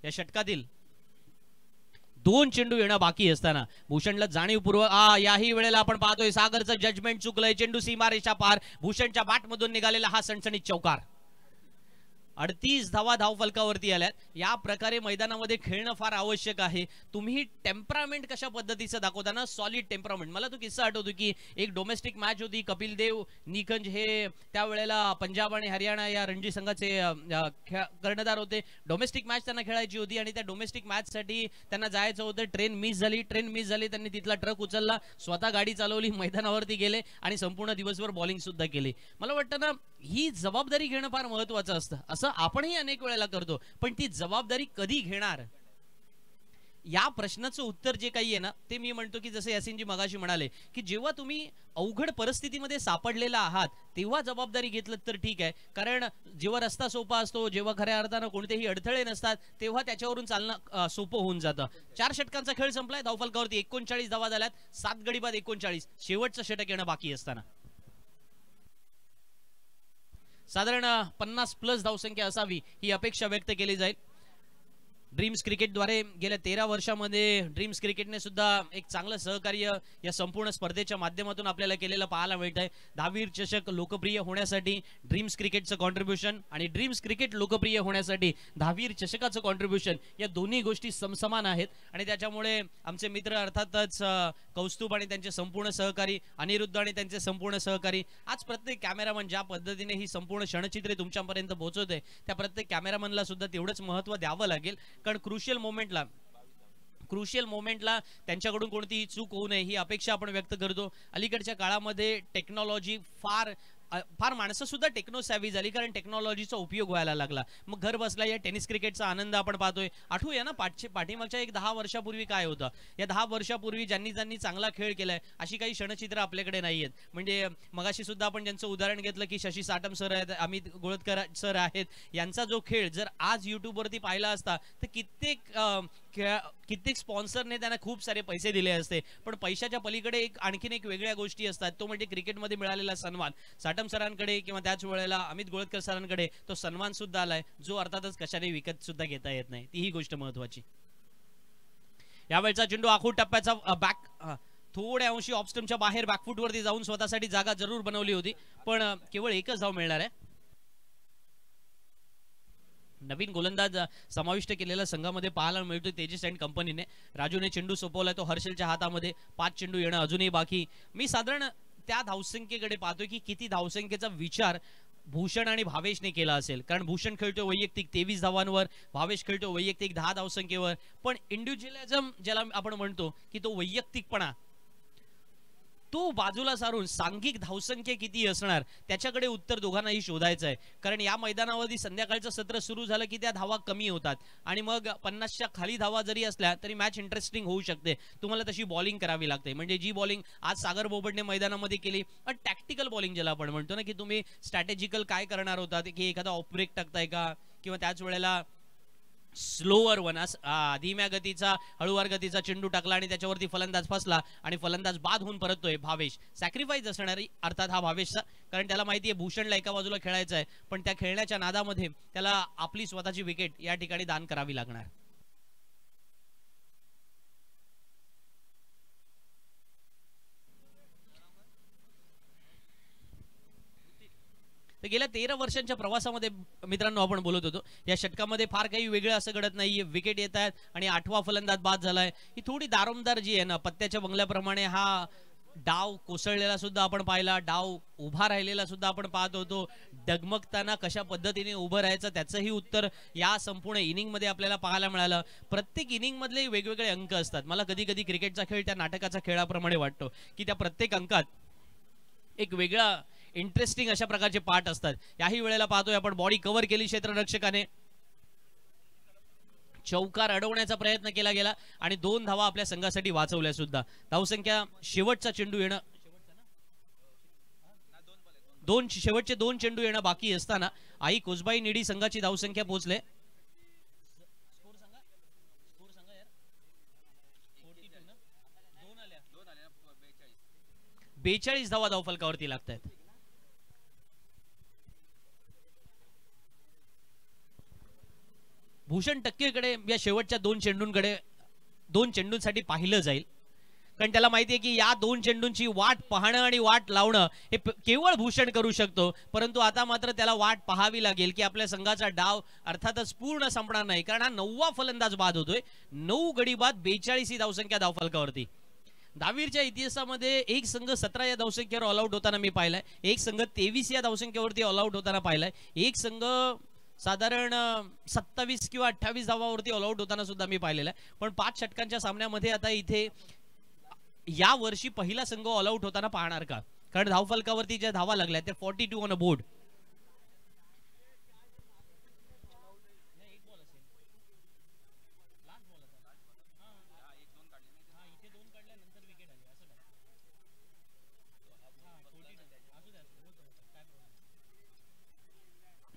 या षटकातील 2 चेंडू येणं बाकी असताना भूषणला जाणीवपूर्वक याही वेळेला आपण पाहतोय सागरचं जजमेंट चुकलंय. चेंडू सीमारेषा पार, भूषणच्या बॅटमधून निघालेला हा सणसणीत चौकार. 38 धावा धाव फलकावरती आल्यात. या प्रकारे मैदानामध्ये खेळणं फार आवश्यक आहे. तुम्ही टेम्परामेंट कशा पद्धतीचं दाखवताना, सॉलिड टेम्परामेंट. मला तो किस्सा आठवतो की एक डोमेस्टिक मॅच होती. कपिल देव निखंज हे त्यावेळेला पंजाब आणि हरियाणा या रणजी संघाचे कर्णधार होते. डोमेस्टिक मॅच त्यांना खेळायची होती आणि त्या डोमेस्टिक मॅच साठी त्यांना जायचं होतं. ट्रेन मिस झाली. त्यांनी तिथला ट्रक उचलला, स्वतः गाडी चालवली, मैदानावरती गेले आणि संपूर्ण दिवसभर बॉलिंग सुद्धा केली. मला वाटतं ना, ही जबाबदारी घेणं फार महत्वाचं असतं. असं आपणही अनेक वेळेला करतो, पण ती जबाबदारी कधी घेणार या प्रश्नाचं उत्तर जे काही आहे ना, ते मी म्हणतो की जसे यासिनजी मगाशी म्हणाले की जेव्हा तुम्ही अवघड परिस्थितीमध्ये सापडलेला आहात तेव्हा जबाबदारी घेतलं तर ठीक आहे. कारण जेव्हा रस्ता सोपा असतो, जेव्हा खऱ्या अर्थानं कोणतेही अडथळे नसतात, तेव्हा त्याच्यावरून चालणं सोपं होऊन जातं. 4 षटकांचा खेळ संपलाय. धावफलकावरती 39 धावा झाल्यात. 7 गडी बाद 39. शेवटचं षटक येणं बाकी असताना साधारण 50+ धावसंख्या असावी ही अपेक्षा व्यक्त केली जाईल. ड्रीम्स क्रिकेटद्वारे गेल्या 13 वर्षामध्ये ड्रीम्स क्रिकेटने सुद्धा एक चांगलं सहकार्य या संपूर्ण स्पर्धेच्या माध्यमातून आपल्याला केलेलं पाहायला मिळत आहे. दहावीर चषक लोकप्रिय होण्यासाठी ड्रीम्स क्रिकेटचं कॉन्ट्रीब्युशन आणि ड्रीम्स क्रिकेट लोकप्रिय होण्यासाठी दहावीर चषकाचं कॉन्ट्रीब्युशन या दोन्ही गोष्टी समसमान आहेत. आणि त्याच्यामुळे आमचे मित्र अर्थातच कौस्तुभ आणि त्यांचे संपूर्ण सहकारी, अनिरुद्ध आणि त्यांचे संपूर्ण सहकारी, आज प्रत्येक कॅमेरामन ज्या पद्धतीने ही संपूर्ण क्षणचित्रे तुमच्यापर्यंत पोहोचवते त्या प्रत्येक कॅमेरामनला सुद्धा तेवढंच महत्त्व द्यावं लागेल. कारण क्रुशियल मोमेंटला त्यांच्याकडून कोणतीही चूक होऊ नये ही अपेक्षा आपण व्यक्त करतो. अलीकडच्या काळामध्ये टेक्नॉलॉजी फार फार माणसं सुद्धा टेक्नो सॅव्ही झाली, कारण टेक्नॉलॉजीचा उपयोग व्हायला लागला. मग घर बसल्या या टेनिस क्रिकेटचा आनंद आपण पाहतोय. आठवूया ना पाठीमागच्या एक 10 वर्षापूर्वी काय होतं. या 10 वर्षापूर्वी ज्यांनी चांगला खेळ केलाय अशी काही क्षणचित्र आपल्याकडे नाहीयेत. म्हणजे मगाशी सुद्धा आपण ज्यांचं उदाहरण घेतलं की शशी साटम सर आहेत, अमित गोळतकर सर आहेत, यांचा जो खेळ जर आज युट्यूबवरती पाहिला असता तर कित्येक स्पॉन्सरने त्यांना खूप सारे पैसे दिले असते. पण पैशाच्या पलीकडे आणखीन एक वेगळ्या गोष्टी असतात, तो म्हणजे क्रिकेटमध्ये मिळालेला सन्मान. साटम सरांकडे किंवा त्याच वेळेला अमित गोळतकर सरांकडे तो सन्मान सुद्धा आलाय, जो अर्थातच कशाने विकत सुद्धा घेता येत नाही. तीही गोष्ट महत्वाची. यावेळचा चेंडू आखूड टप्प्याचा बॅक थोड्या अंशी ऑफस्टम्पच्या बाहेर बॅकफुटवरती जाऊन स्वतःसाठी जागा जरूर बनवली होती, पण केवळ एकच धाव मिळणार आहे. नवीन गोलंदाज समाविष्ट केलेल्या संघामध्ये पाहायला मिळतो तेजस अँड कंपनीने. राजूने चेंडू सोपवलाय, तो हर्षलच्या हातामध्ये. 5 चेंडू येणं अजूनही बाकी. मी साधारण त्या धावसंख्येकडे पाहतोय की किती धावसंख्येचा विचार भूषण आणि भावेशने केला असेल, कारण भूषण खेळतो वैयक्तिक 23 धावांवर, भावेश खेळतो वैयक्तिक 10 धावसंख्येवर. पण इंडिव्हिज्युअलिझम ज्याला आपण म्हणतो की तो वैयक्तिकपणा तो बाजूला सारून सांघिक धावसंख्या किती असणार त्याच्याकडे उत्तर दोघांनाही शोधायचं आहे. कारण या मैदानावरती संध्याकाळचं सत्र सुरू झालं की त्या धावा कमी होतात आणि मग 50च्या खाली धावा जरी असल्या तरी मॅच इंटरेस्टिंग होऊ शकते. तुम्हाला तशी बॉलिंग करावी लागते. म्हणजे जी बॉलिंग आज सागर बोबडने मैदानामध्ये केली, टॅक्टिकल बॉलिंग ज्याला आपण म्हणतो ना, की तुम्ही स्ट्रॅटेजिकल काय करणार होता, की एखादा ऑफ ब्रेक टाकताय का, किंवा त्याच वेळेला स्लोअर वन धीम्या गतीचा हळूवार गतीचा चेंडू टाकला आणि त्याच्यावरती फलंदाज फसला आणि फलंदाज बाद होऊन परततोय. भावेश सॅक्रिफाईस असणारी अर्थात हा भावेशचा, कारण त्याला माहिती आहे भूषणला एका बाजूला खेळायचं आहे, पण त्या खेळण्याच्या नादामध्ये त्याला आपली स्वतःची विकेट या ठिकाणी दान करावी लागणार. तर गेल्या 13 वर्षांच्या प्रवासामध्ये मित्रांनो आपण बोलत होतो, या षटकामध्ये फार काही वेगळं असं घडत नाहीये. विकेट येत आहेत आणि 8वा फलंदाज बाद झालाय. ही थोडी दारोमदार जी आहे ना, पत्त्याच्या बंगल्याप्रमाणे हा डाव कोसळलेला सुद्धा आपण पाहिला, डाव उभा राहिलेला सुद्धा आपण पाहत होतो. डगमगताना कशा पद्धतीने उभं राहायचं त्याचंही उत्तर या संपूर्ण इनिंग मध्ये आपल्याला पाहायला मिळालं. प्रत्येक इनिंग मधले वेगवेगळे अंक असतात. मला कधी कधी क्रिकेटचा खेळ त्या नाटकाचा खेळाप्रमाणे वाटतो की त्या प्रत्येक अंकात एक वेगळा इंटरेस्टिंग अशा प्रकारचे पार्ट असतात. याही वेळेला पाहतोय आपण बॉडी कव्हर केली क्षेत्ररक्षकाने, चौकार अडवण्याचा प्रयत्न केला गेला आणि 2 धावा आपल्या संघासाठी वाचवल्या सुद्धा. धावसंख्या शेवटचा चेंडू येणं शेवटचे 2 चेंडू येणं बाकी असताना आई कोसबाई निडी संघाची धावसंख्या पोहोचले 42 धावा धावफलकावरती लागत आहेत. भूषण टक्केकडे या शेवटच्या 2 चेंडूंसाठी पाहिलं जाईल, कारण त्याला माहिती आहे की या 2 चेंडूंची वाट पाहणं आणि वाट लावणं हे केवळ भूषण करू शकतो. परंतु आता मात्र त्याला वाट पाहावी लागेल की आपल्या संघाचा डाव अर्थातच पूर्ण संपणार नाही, कारण हा 9वा फलंदाज बाद होतोय. 9 गडी बाद 42 ही धावसंख्या धावफलकावरती. दहावीरच्या इतिहासामध्ये एक संघ 17 या धावसंख्येवर ऑल आउट होताना मी पाहिलाय, एक संघ 23 या धावसंख्येवरती ऑल आउट होताना पाहिलाय, एक संघ साधारण 27 किंवा 28 धावावरती ऑल आउट होताना सुद्धा मी पाहिलेला आहे. पण 5 षटकांच्या सामन्यामध्ये आता इथे या वर्षी पहिला संघ ऑल आउट होताना पाहणार का, कारण धावफलकावरती ज्या धावा लागल्या त्या 42 ऑन अ बोर्ड.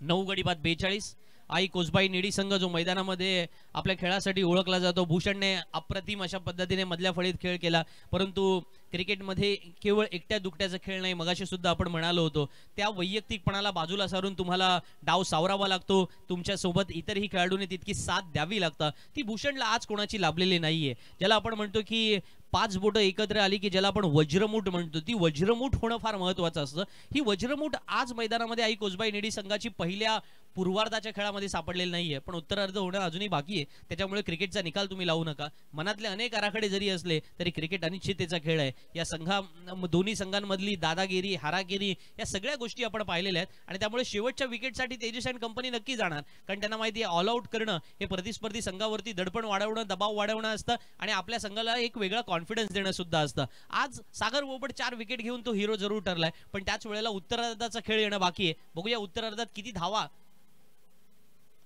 नऊ गडी बाद 42. आई कोसबाई निडी संघ जो मैदानामध्ये आपल्या खेळासाठी ओळखला जातो. भूषणने अप्रतिम अशा पद्धतीने मधल्या फळीत खेळ केला, परंतु क्रिकेटमध्ये केवळ एकट्या दुकट्याचा खेळ नाही. मगाशी सुद्धा आपण म्हणालो होतो त्या वैयक्तिकपणाला बाजूला सारून तुम्हाला डाव सावरावा लागतो. तुमच्या सोबत इतरही खेळाडूंनी तितकी साथ द्यावी लागतं. ती भूषणला आज कोणाची लाभलेली नाहीये. ज्याला आपण म्हणतो की 5 बोटं एकत्र आली की ज्याला आपण वज्रमूठ म्हणतो, ती वज्रमूठ होणं फार महत्वाचं असतं. ही वज्रमूठ आज मैदानामध्ये आई कोसबाई निडी संघाची पहिल्या पूर्वार्धाच्या खेळामध्ये सापडलेलं नाहीये, पण उत्तरार्ध होणं अजूनही बाकी आहे. त्याच्यामुळे क्रिकेटचा निकाल तुम्ही लावू नका. मनातले अनेक आराखडे जरी असले तरी क्रिकेट अनिश्चिततेचा खेळ आहे. या दोन्ही संघांमधली दादागिरी, हारागिरी या सगळ्या गोष्टी आपण पाहिलेल्या आहेत आणि त्यामुळे शेवटच्या विकेटसाठी तेजस अँड कंपनी नक्की जाणार, कारण त्यांना माहिती आहे ऑल आउट करणं हे प्रतिस्पर्धी संघावरती दडपण वाढवणं, दबाव वाढवणं असतं आणि आपल्या संघाला एक वेगळा कॉन्फिडन्स देणं सुद्धा असतं. आज सागर बोबट 4 विकेट घेऊन तो हिरो जरूर ठरलाय, पण त्याच वेळेला उत्तरार्धाचा खेळ येणं बाकी आहे. बघूया उत्तरार्धात किती धावा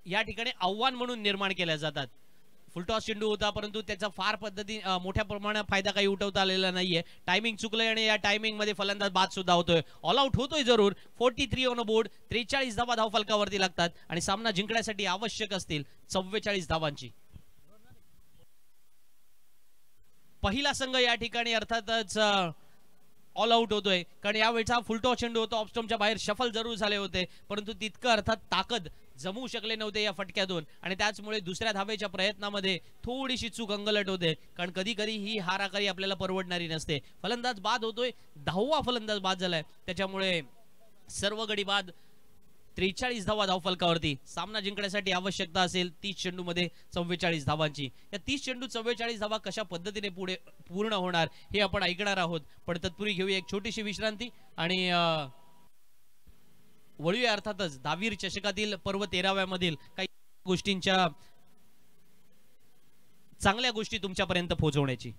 या ठिकाणी आव्हान म्हणून निर्माण केल्या जातात. फुलटॉस चेंडू होता, परंतु त्याचा फार मोठ्या प्रमाणात फायदा काही उठवता आलेला नाहीये. टायमिंग चुकलंय आणि या टायमिंग मध्ये फलंदाज बाद सुद्धा होतोय. ऑल आउट होतोय जरूर. 43 ऑन बोर्ड. 43 धावा धावफलकावरती लागतात आणि सामना जिंकण्यासाठी आवश्यक असतील 44 धावांची. पहिला संघ या ठिकाणी अर्थातच ऑल आउट होतोय, कारण यावेळचा फुलटॉस चेंडू होता. ऑफस्टंपच्या बाहेर शफल जरूर झाले होते, परंतु तितकं अर्थात ताकद जमू शकले नव्हते या फटक्यातून आणि त्याचमुळे दुसऱ्या धावेच्या प्रयत्नामध्ये थोडीशी चूक अंगलट होते, कारण कधी कधी ही हाराकारी आपल्याला परवडणारी नसते. फलंदाज बाद होतोय. 10वा फलंदाज बाद झालाय, त्याच्यामुळे सर्व गडी बाद. 43 धावा धावफलकावरती. सामना जिंकण्यासाठी आवश्यकता असेल 30 चेंडूमध्ये 44 धावांची. या 30 चेंडू 44 धावा कशा पद्धतीने पुढे पूर्ण होणार हे आपण ऐकणार आहोत, पण तत्पूर्वी घेऊया एक छोटीशी विश्रांती आणि वळूया अर्थातच दहावीर चषकातील पर्व 13व्या मधील काही गोष्टींच्या चांगल्या गोष्टी तुमच्यापर्यंत पोहोचवण्याची.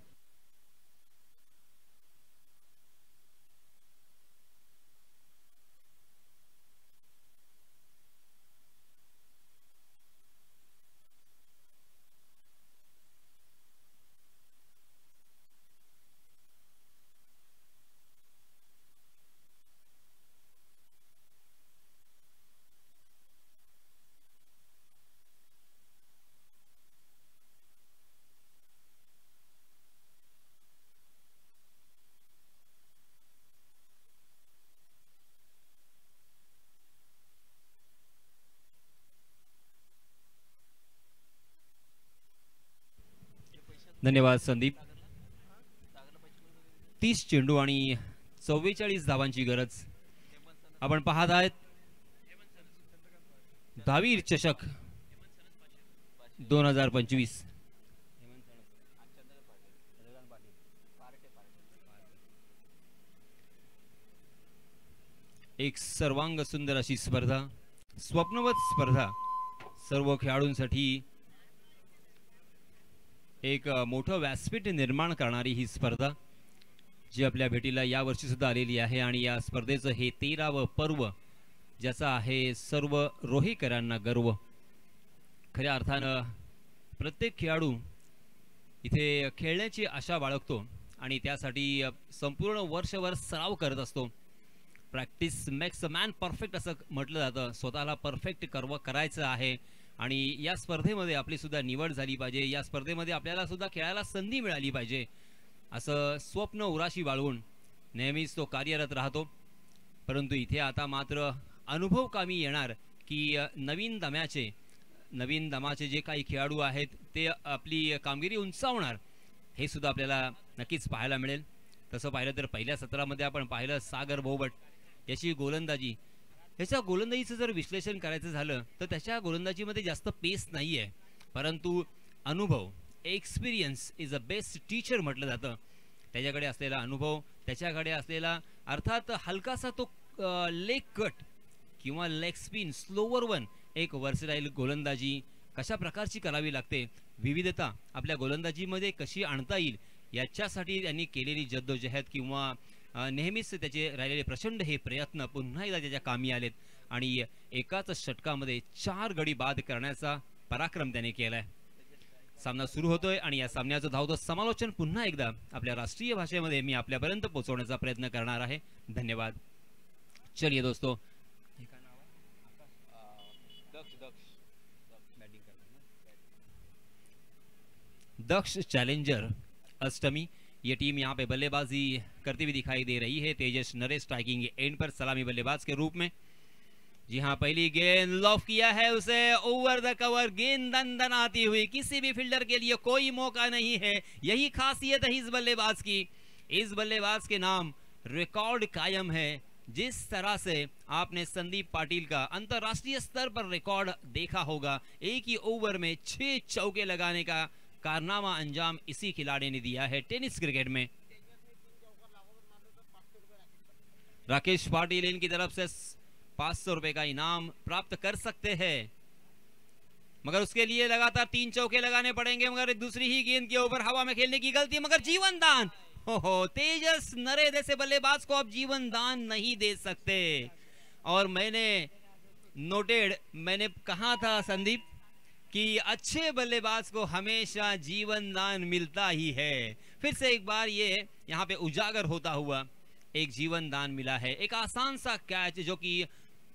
धन्यवाद संदीप. 30 चेंडू आणि 44 धावांची गरज. आपण पाहत आहात दहावीर चषक 2025. एक सर्वांग सुंदर अशी स्पर्धा, स्वप्नवत स्पर्धा, सर्व खेळाडूंसाठी एक मोठं व्यासपीठ निर्माण करणारी ही स्पर्धा जी आपल्या भेटीला या वर्षी सुद्धा आलेली आहे आणि या स्पर्धेचं हे 13वं पर्व, ज्याचा आहे सर्व रोहीकरांना गर्व. खऱ्या अर्थानं प्रत्येक खेळाडू इथे खेळण्याची आशा बाळगतो आणि त्यासाठी संपूर्ण वर्षभर सराव करत असतो. Practice makes a man perfect असं म्हटलं जातं. स्वतःला परफेक्ट करायचं आहे आणि या स्पर्धेमध्ये आपली सुद्धा निवड झाली पाहिजे, या स्पर्धेमध्ये आपल्याला सुद्धा खेळायला संधी मिळाली पाहिजे असं स्वप्न उराशी बाळगून नेहमीच तो कार्यरत राहतो. परंतु इथे आता मात्र अनुभव कामी येणार की नवीन दमाचे जे काही खेळाडू आहेत ते आपली कामगिरी उंचावणार हे सुद्धा आपल्याला नक्कीच पाहायला मिळेल. तसं पाहिलं तर पहिल्या सत्रामध्ये आपण पाहिलं सागर बोबट याची गोलंदाजी, याच्या गोलंदाजीचं जर विश्लेषण करायचं झालं तर त्याच्या गोलंदाजीमध्ये जास्त पेस नाही आहे, परंतु अनुभव, experience is a best teacher म्हटलं जातं. त्याच्याकडे असलेला अनुभव, त्याच्याकडे असलेला अर्थात हलकासा तो लेग कट किंवा लेग स्पिन, स्लोवर वन, एक वर्सटाईल गोलंदाजी कशा प्रकारची करावी लागते, विविधता आपल्या गोलंदाजीमध्ये कशी आणता येईल याच्यासाठी त्यांनी केलेली जद्दोजहद किंवा नेहमीच त्याचे राहिलेले प्रचंड हे प्रयत्न पुन्हा एकदा त्याच्या कामी आलेत आणि एकाच षटकामध्ये 4 गडी बाद करण्याचा पराक्रम त्याने केलाय. सामना सुरू होतोय आणि या सामन्याचं धावतं समालोचन पुन्हा एकदा आपल्या राष्ट्रीय भाषेमध्ये मी आपल्यापर्यंत पोहोचवण्याचा प्रयत्न करणार आहे. धन्यवाद. चलिए दोस्तों, दक्ष चैलेंजर अष्टमी ये टीम यहाँ पे बल्लेबाजी करती हुई दिखाई दे रही है. तेजस नरेश स्ट्राइकिंग एंड पर सलामी बल्लेबाज के रूप में. जी हाँ, पहली गेंद लॉफ किया है उसे, ओवर द कवर, गेंद दन आती हुई, किसी भी फील्डर के लिए कोई मौका नहीं है. यही खासियत है इस बल्लेबाज की. इस बल्लेबाज के नाम रिकॉर्ड कायम है जिस तरह से आपने संदीप पाटिल का अंतरराष्ट्रीय स्तर पर रिकॉर्ड देखा होगा, एक ही ओवर में 6 चौके लगाने का कारनामा अंजाम इसी खिलाड़ी ने दिया है टेनिस क्रिकेट में। राकेश पाटिल इनकी तरफ से 500 रुपए का इनाम प्राप्त कर सकते हैं, मगर उसके लिए लगातार 3 चौके लगाने पड़ेंगे। मगर दूसरी ही गेंद के ऊपर हवा में खेलने की गलती, मगर जीवन दान। हो तेजस नरे जैसे बल्लेबाज को आप जीवन दान नहीं दे सकते। और मैंने कहा था संदीप कि अच्छे बल्लेबाज को हमेशा जीवन दान मिलता ही है। फिर से एक बार ये यहाँ पे उजागर होता हुआ एक जीवन दान मिला है। एक आसान सा कैच जो कि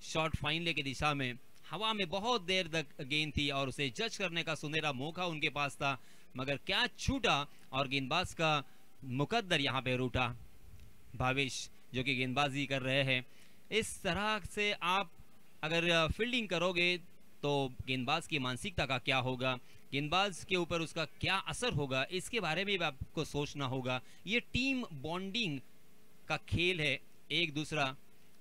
शॉर्ट फाइनल की दिशा में हवा में बहुत देर तक गेंद थी और उसे जज करने का सुनहरा मौका उनके पास था, मगर कैच छूटा और गेंदबाज का मुकद्दर यहाँ पे रूठा। भावेश जो कि गेंदबाजी कर रहे हैं, इस तरह से आप अगर फील्डिंग करोगे तो गेंदबाज की मानसिकता का क्या होगा, गेंदबाज के ऊपर उसका क्या असर होगा, इसके बारे में भी आपको सोचना होगा। ये टीम बॉन्डिंग का खेल है, एक दूसरा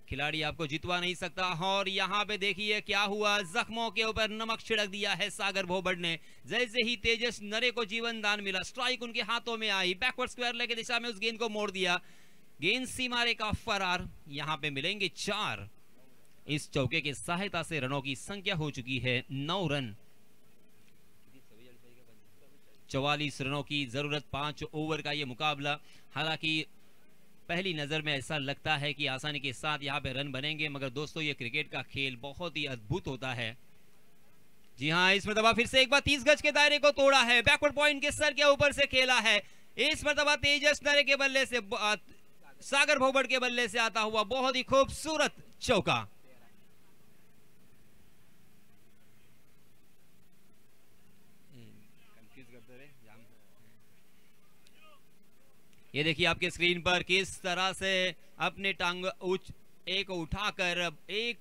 खिलाड़ी आपको जितवा नहीं सकता। और यहाँ पे देखिए क्या हुआ, जख्मों के ऊपर नमक छिड़क दिया है सागर भोबड़ ने। जैसे ही तेजस नरे को जीवन दान मिला, स्ट्राइक उनके हाथों में आई, बैकवर्ड स्क्वायर लेग की दिशा में उस गेंद को मोड़ दिया, गेंद सीमा रेखा फरार। यहाँ पे मिलेंगे 4। इस चौके की सहायता से रनों की संख्या हो चुकी है 9 रन। 44 रनों की जरूरत 5 ओवर का ये मुकाबला। हालांकि पहली नजर में ऐसा लगता है कि आसानी के साथ यहाँ पे रन बनेंगे, मगर दोस्तों ये क्रिकेट का खेल बहुत ही अद्भुत होता है। जी हाँ, इस मरतबा फिर से एक बार 30 गज के दायरे को तोड़ा है, बैकवर्ड पॉइंट के सर के ऊपर से खेला है। इस मरतबा तेजस नरे के बल्ले से सागर भोबड़ के बल्ले से आता हुआ बहुत ही खूबसूरत चौका। ये देखिए आपके स्क्रीन पर किस तरह से अपने टांग एक उठाकर एक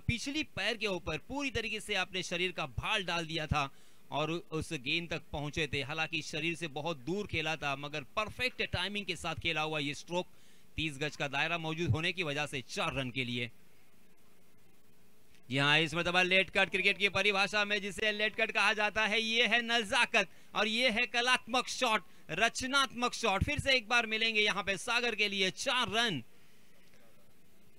पिछली पैर के ऊपर पूरी तरीके से अपने शरीर का भार डाल दिया था और उस गेंद तक पहुंचे थे। हालांकि शरीर से बहुत दूर खेला था, मगर परफेक्ट टाइमिंग के साथ खेला हुआ ये स्ट्रोक 30 गज का दायरा मौजूद होने की वजह से 4 रन के लिए। यहाँ इस मतलब लेट कट क्रिकेट की परिभाषा में जिसे लेट कट कहा जाता है, ये है नजाकत और ये है कलात्मक शॉट, रचनात्मक शॉट। फिर से एक बार मिलेंगे यहाँ पे सागर के लिए 4 रन।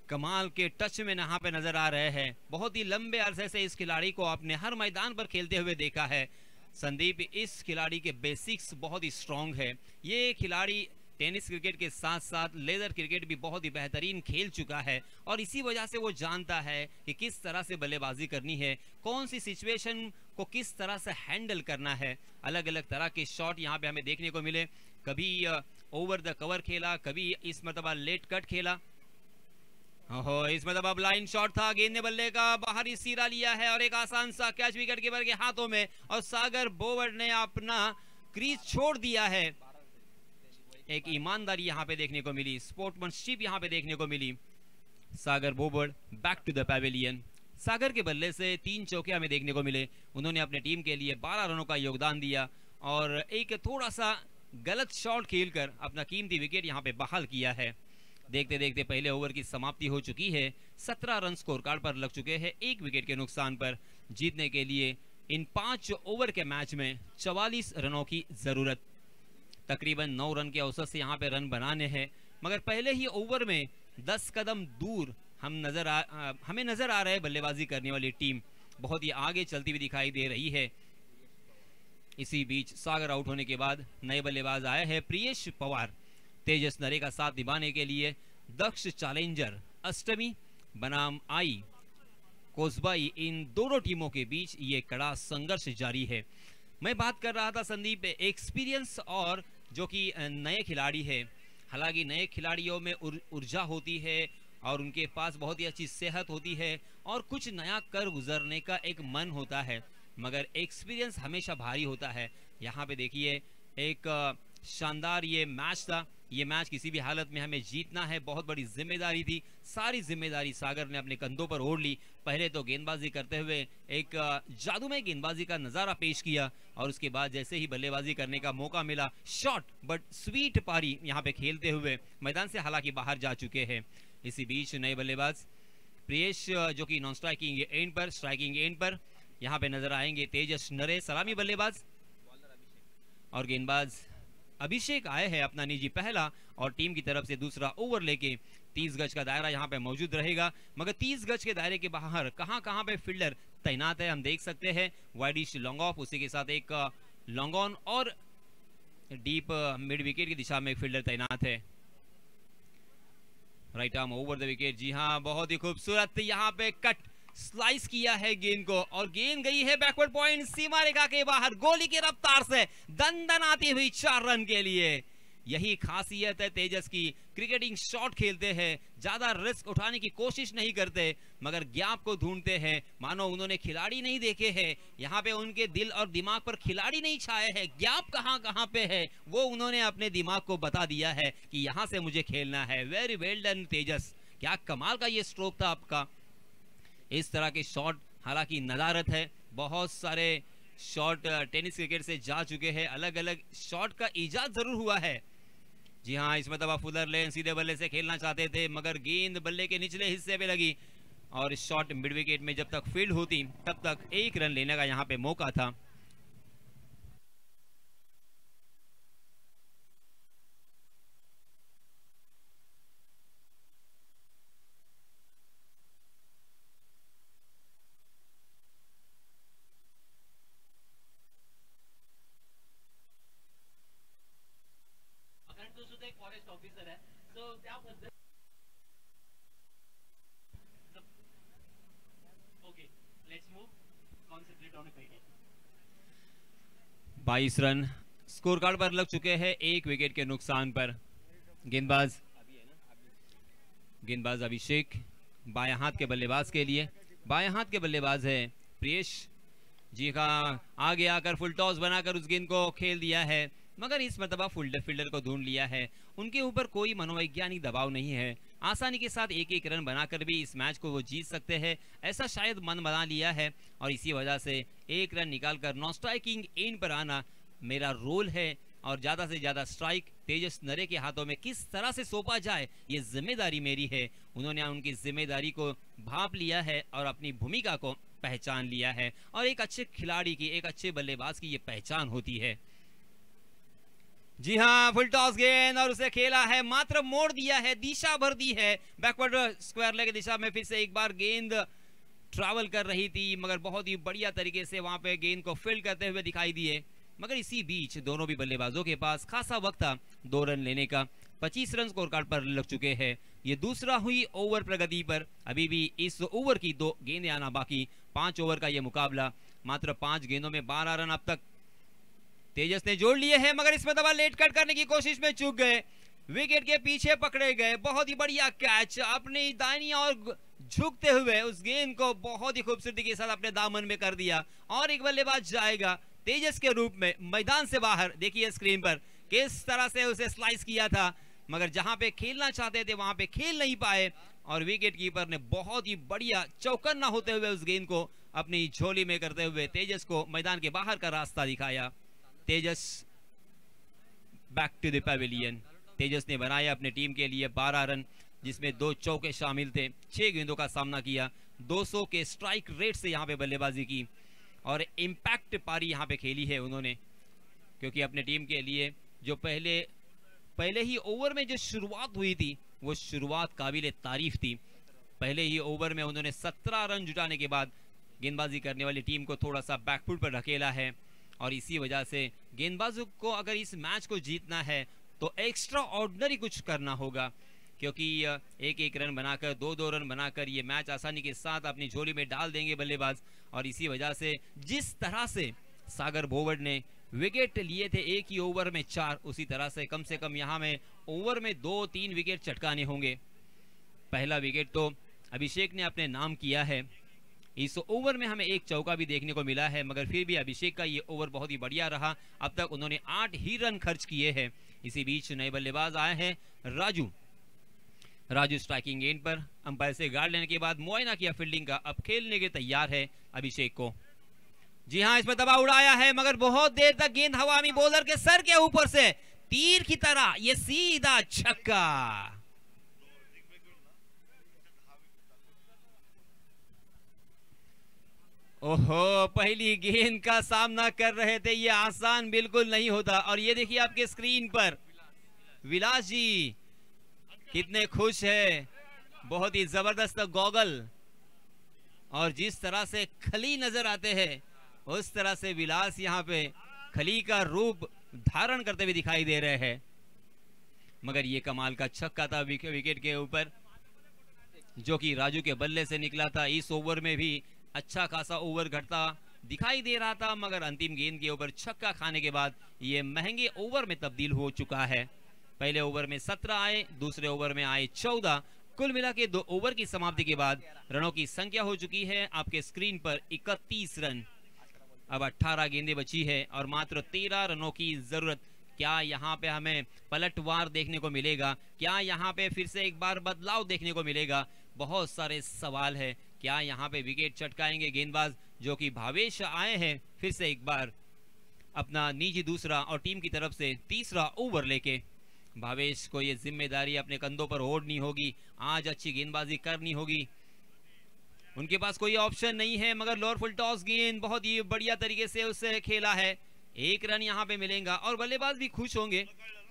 कमाल के टच में यहाँ पे नजर आ रहे हैं। बहुत ही लंबे अरसे से इस खिलाड़ी को आपने हर मैदान पर खेलते हुए देखा है। संदीप, इस खिलाड़ी के बेसिक्स बहुत ही स्ट्रांग है। ये खिलाड़ी टेनिस क्रिकेट के साथ साथ लेदर क्रिकेट भी बहुत ही बेहतरीन खेल चुका है और इसी वजह से वो जानता है कि किस तरह से बल्लेबाजी करनी है, कौन सी सिचुएशन को किस तरह से हैंडल करना है। अलग अलग तरह के शॉट यहाँ पे हमें देखने को मिले, कभी ओवर द कवर खेला, कभी इस मतलब लेट कट खेला। ओहो, इस मतलब अब लाइन शॉट था, गेंद ने बल्ले का बाहरी सिरा लिया है और एक आसान सा कैच विकेट कीपर के हाथों में और सागर भोबड़ ने अपना क्रीज छोड़ दिया है। एक ईमानदारी यहाँ पे देखने को मिली, स्पोर्ट्समैनशिप यहाँ पे देखने को मिली। Sagar Bhobad back to the pavilion. Sagar के बल्ले से 3 चौके हमें देखने को मिले। उन्होंने अपने टीम के लिए 12 रनों का योगदान दिया और एक थोड़ा सा गलत शॉट खेलकर अपना कीमती विकेट यहाँ पे बहाल किया है। देखते देखते पहले ओवर की समाप्ति हो चुकी है। 17 रन स्कोर कार्ड पर लग चुके हैं 1 विकेट के नुकसान पर। जीतने के लिए इन 5 ओवर के मैच में 44 रनों की जरूरत। तकरीबन 9 रन के औसत से यहाँ पे रन बनाने हैं, मगर पहले ही ओवर में 10 कदम दूर हमें नजर आ रहा है बल्लेबाजी करने वाली टीम बहुत ही आगे चलती हुई दिखाई दे रही है। इसी बीच सागर आउट होने के बाद नए बल्लेबाज आए हैं प्रियेश पवार। तेजस नरे का साथ निभाने के लिए दक्ष चैलेंजर अष्टमी बनाम आई कोसबाई, इन दोनों टीमों के बीच ये कड़ा संघर्ष जारी है। मैं बात कर रहा था संदीप एक्सपीरियंस और जो कि नए खिलाड़ी है। हालांकि नए खिलाड़ियों में ऊर्जा होती है और उनके पास बहुत ही अच्छी सेहत होती है और कुछ नया कर गुजरने का एक मन होता है, मगर एक्सपीरियंस हमेशा भारी होता है। यहाँ पे देखिए एक शानदार ये मैच था। ये मैच किसी भी हालत में हमें जीतना है, बहुत बड़ी जिम्मेदारी थी। सारी जिम्मेदारी सागर ने अपने कंधों पर ओढ़ ली। पहले तो गेंदबाजी करते हुए एक जादूमय गेंदबाजी का नजारा पेश किया और उसके बाद जैसे ही बल्लेबाजी करने का मौका मिला, शॉर्ट बट स्वीट पारी यहाँ पे खेलते हुए मैदान से हालांकि बाहर जा चुके हैं। इसी बीच नए बल्लेबाज प्रियेश जो कि नॉन स्ट्राइकिंग एंड पर, स्ट्राइकिंग एंड पर यहाँ पे नजर आएंगे तेजस नरे सलामी बल्लेबाज, और गेंदबाज अभिषेक आए हैं अपना निजी पहला और टीम की तरफ से दूसरा ओवर लेके। 30 गज का दायरा यहाँ पे मौजूद रहेगा, मगर 30 गज के दायरे के बाहर कहाँ पे फील्डर तैनात है हम देख सकते हैं। वाइडिश लॉन्ग ऑफ, उसी के साथ एक लॉन्ग ऑन और डीप मिड विकेट की दिशा में फील्डर तैनात है। Right arm over the wicket, जी हाँ बहुत ही खूबसूरत यहाँ पे कट स्लाइस किया है गेंद को, और गेंद गई है बैकवर्ड पॉइंट सीमा रेखा के बाहर गोली की रफ्तार से दंदनाती हुई 4 रन के लिए। यही खासियत है तेजस की, क्रिकेटिंग शॉट खेलते हैं, ज्यादा रिस्क उठाने की कोशिश नहीं करते मगर गैप को ढूंढते हैं। मानो उन्होंने खिलाड़ी नहीं देखे हैं, यहाँ पे उनके दिल और दिमाग पर खिलाड़ी नहीं छाए हैं, गैप कहाँ पे है वो उन्होंने अपने दिमाग को बता दिया है कि यहाँ से मुझे खेलना है। वेरी वेल डन तेजस, क्या कमाल का ये स्ट्रोक था आपका। इस तरह के शॉट हालांकि नदारत है, बहुत सारे शॉट टेनिस क्रिकेट से जा चुके हैं, अलग अलग शॉट का इजाद जरूर हुआ है। जी हाँ, इसमें तब फुलर लेन सीधे बल्ले से खेलना चाहते थे मगर गेंद बल्ले के निचले हिस्से पे लगी और शॉट मिड विकेट में जब तक फील्ड होती तब तक 1 रन लेने का यहाँ पे मौका था। फॉरेस्ट ऑफिसर है तो त्याबद्दल okay let's move concentrate on cricket. 22 run score card पर लग चुके हैं 1 विकेट के नुकसान पर। गेंदबाज अभिषेक बाएं हाथ के बल्लेबाज के लिए, बाएं हाथ के बल्लेबाज है प्रियेश जी का, आगे आकर फुल टॉस बनाकर उस गेंद को खेल दिया है मगर इस मरतबा फील्डर को ढूंढ लिया है। उनके ऊपर कोई मनोवैज्ञानिक दबाव नहीं है, आसानी के साथ 1-1 रन बनाकर भी इस मैच को वो जीत सकते हैं, ऐसा शायद मन बना लिया है और इसी वजह से 1 रन निकालकर नॉन स्ट्राइकिंग एंड पर आना मेरा रोल है और ज्यादा से ज्यादा स्ट्राइक तेजस नरे के हाथों में किस तरह से सौंपा जाए ये जिम्मेदारी मेरी है। उन्होंने उनकी जिम्मेदारी को भांप लिया है और अपनी भूमिका को पहचान लिया है और एक अच्छे खिलाड़ी की, एक अच्छे बल्लेबाज की ये पहचान होती है। जी हाँ, फुल टॉस गेंद और उसे खेला है, मात्र मोड़ दिया है, दिशा भर दी है बैकवर्ड स्क्वायर लेग दिशा में। फिर से एक बार गेंद ट्रैवल कर रही थी मगर बहुत ही बढ़िया तरीके से वहां पे गेंद को फील्ड करते हुए दिखाई दिए, मगर इसी बीच दोनों भी बल्लेबाजों के पास खासा वक्त था 2 रन लेने का। 25 रन स्कोर कार्ड पर लग चुके हैं। ये दूसरा हुई ओवर प्रगति पर, अभी भी इस ओवर की 2 गेंदें आना बाकी। 5 ओवर का ये मुकाबला, मात्र 5 गेंदों में 12 रन अब तक तेजस ने जोड़ लिए हैं मगर इसमें दबा लेट कट करने की कोशिश में चूक गए, विकेट के पीछे पकड़े गए। बहुत ही बढ़िया कैच, अपनी दाहिनी और झुकते हुए उस गेंद को बहुत ही खूबसूरती के साथ अपने दामन में कर दिया और एक बल्लेबाज जाएगा तेजस के रूप में मैदान से बाहर। देखिए स्क्रीन पर किस तरह से उसे स्लाइस किया था मगर जहां पे खेलना चाहते थे वहां पे खेल नहीं पाए और विकेट कीपर ने बहुत ही बढ़िया चौकन्ना होते हुए उस गेंद को अपनी झोली में करते हुए तेजस को मैदान के बाहर का रास्ता दिखाया। Tejas back to the pavilion. तेजस ने बनाया अपने टीम के लिए 12 रन जिसमें 2 चौके शामिल थे, 6 गेंदों का सामना किया, 200 के स्ट्राइक रेट से यहां पे बल्लेबाजी की और इंपैक्ट पारी यहां पे खेली है उन्होंने, क्योंकि अपने टीम के लिए जो पहले ही ओवर में जो शुरुआत हुई थी वो शुरुआत काबिल तारीफ थी। पहले ही ओवर में उन्होंने 17 रन जुटाने के बाद गेंदबाजी करने वाली टीम को थोड़ा सा बैकफुट पर ढकेला है और इसी वजह से गेंदबाजों को अगर इस मैच को जीतना है तो एक्स्ट्रा ऑर्डिनरी कुछ करना होगा, क्योंकि 1-1 रन बनाकर 2-2 रन बनाकर ये मैच आसानी के साथ अपनी झोली में डाल देंगे बल्लेबाज। और इसी वजह से जिस तरह से सागर भोवड़ ने विकेट लिए थे एक ही ओवर में 4, उसी तरह से कम यहाँ में ओवर में 2-3 विकेट चटकाने होंगे। पहला विकेट तो अभिषेक ने अपने नाम किया है, इस ओवर में हमें एक चौका भी देखने को मिला है मगर फिर भी अभिषेक का ये ओवर बहुत ही बढ़िया रहा। अब तक उन्होंने 8 ही रन खर्च किए हैं। इसी बीच नए बल्लेबाज आए हैं राजू स्ट्राइकिंग एंड पर, अंपायर से गार्ड लेने के बाद मुआयना किया फील्डिंग का, अब खेलने के तैयार है अभिषेक को। जी हाँ, इसमें दबाव उड़ाया है मगर बहुत देर तक गेंद हवा में बॉलर के सर के ऊपर से तीर की तरह ये सीधा छक्का। ओहो, पहली गेंद का सामना कर रहे थे, ये आसान बिल्कुल नहीं होता। और ये देखिए आपके स्क्रीन पर विलास जी कितने खुश है, बहुत ही जबरदस्त गॉगल और जिस तरह से खली नजर आते हैं उस तरह से विलास यहाँ पे खली का रूप धारण करते हुए दिखाई दे रहे हैं। मगर ये कमाल का छक्का था विकेट के ऊपर जो कि राजू के बल्ले से निकला था। इस ओवर में भी अच्छा खासा ओवर घटता दिखाई दे रहा था, मगर अंतिम गेंद के ऊपर छक्का खाने के बाद ये महंगे ओवर में तब्दील हो चुका है। पहले ओवर में 17 आए, दूसरे ओवर में आए 14। कुल मिला के 2 ओवर की समाप्ति के बाद रनों की संख्या हो चुकी है आपके स्क्रीन पर 31 रन। अब 18 गेंदें बची है और मात्र 13 रनों की जरूरत। क्या यहाँ पे हमें पलटवार देखने को मिलेगा? क्या यहाँ पे फिर से एक बार बदलाव देखने को मिलेगा? बहुत सारे सवाल है। क्या यहाँ पे विकेट चटकाएंगे गेंदबाज जो कि भावेश आए हैं फिर से एक बार अपना निजी दूसरा और टीम की तरफ से तीसरा ओवर लेके? भावेश को ये जिम्मेदारी अपने कंधों पर ओढ़नी होगी, आज अच्छी गेंदबाजी करनी होगी। उनके पास कोई ऑप्शन नहीं है, मगर लोअर फुल टॉस गेंद बहुत ही बढ़िया तरीके से उससे खेला है। 1 रन यहाँ पे मिलेगा और बल्लेबाज भी खुश होंगे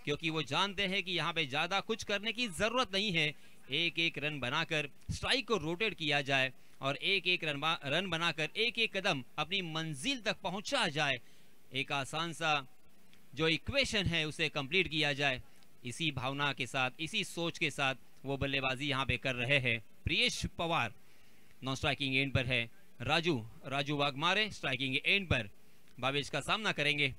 क्योंकि वो जानते हैं कि यहाँ पे ज्यादा कुछ करने की जरूरत नहीं है। 1-1 रन बनाकर स्ट्राइक को रोटेट किया जाए और 1-1 रन बनाकर 1-1 कदम अपनी मंजिल तक पहुंचा जाए। एक आसान सा जो इक्वेशन है उसे कंप्लीट किया जाए। इसी भावना के साथ, इसी सोच के साथ वो बल्लेबाजी यहाँ पे कर रहे हैं। Priyesh Pawar non striking end पर है। राजू वाघमारे स्ट्राइकिंग एंड पर भावेश का सामना करेंगे।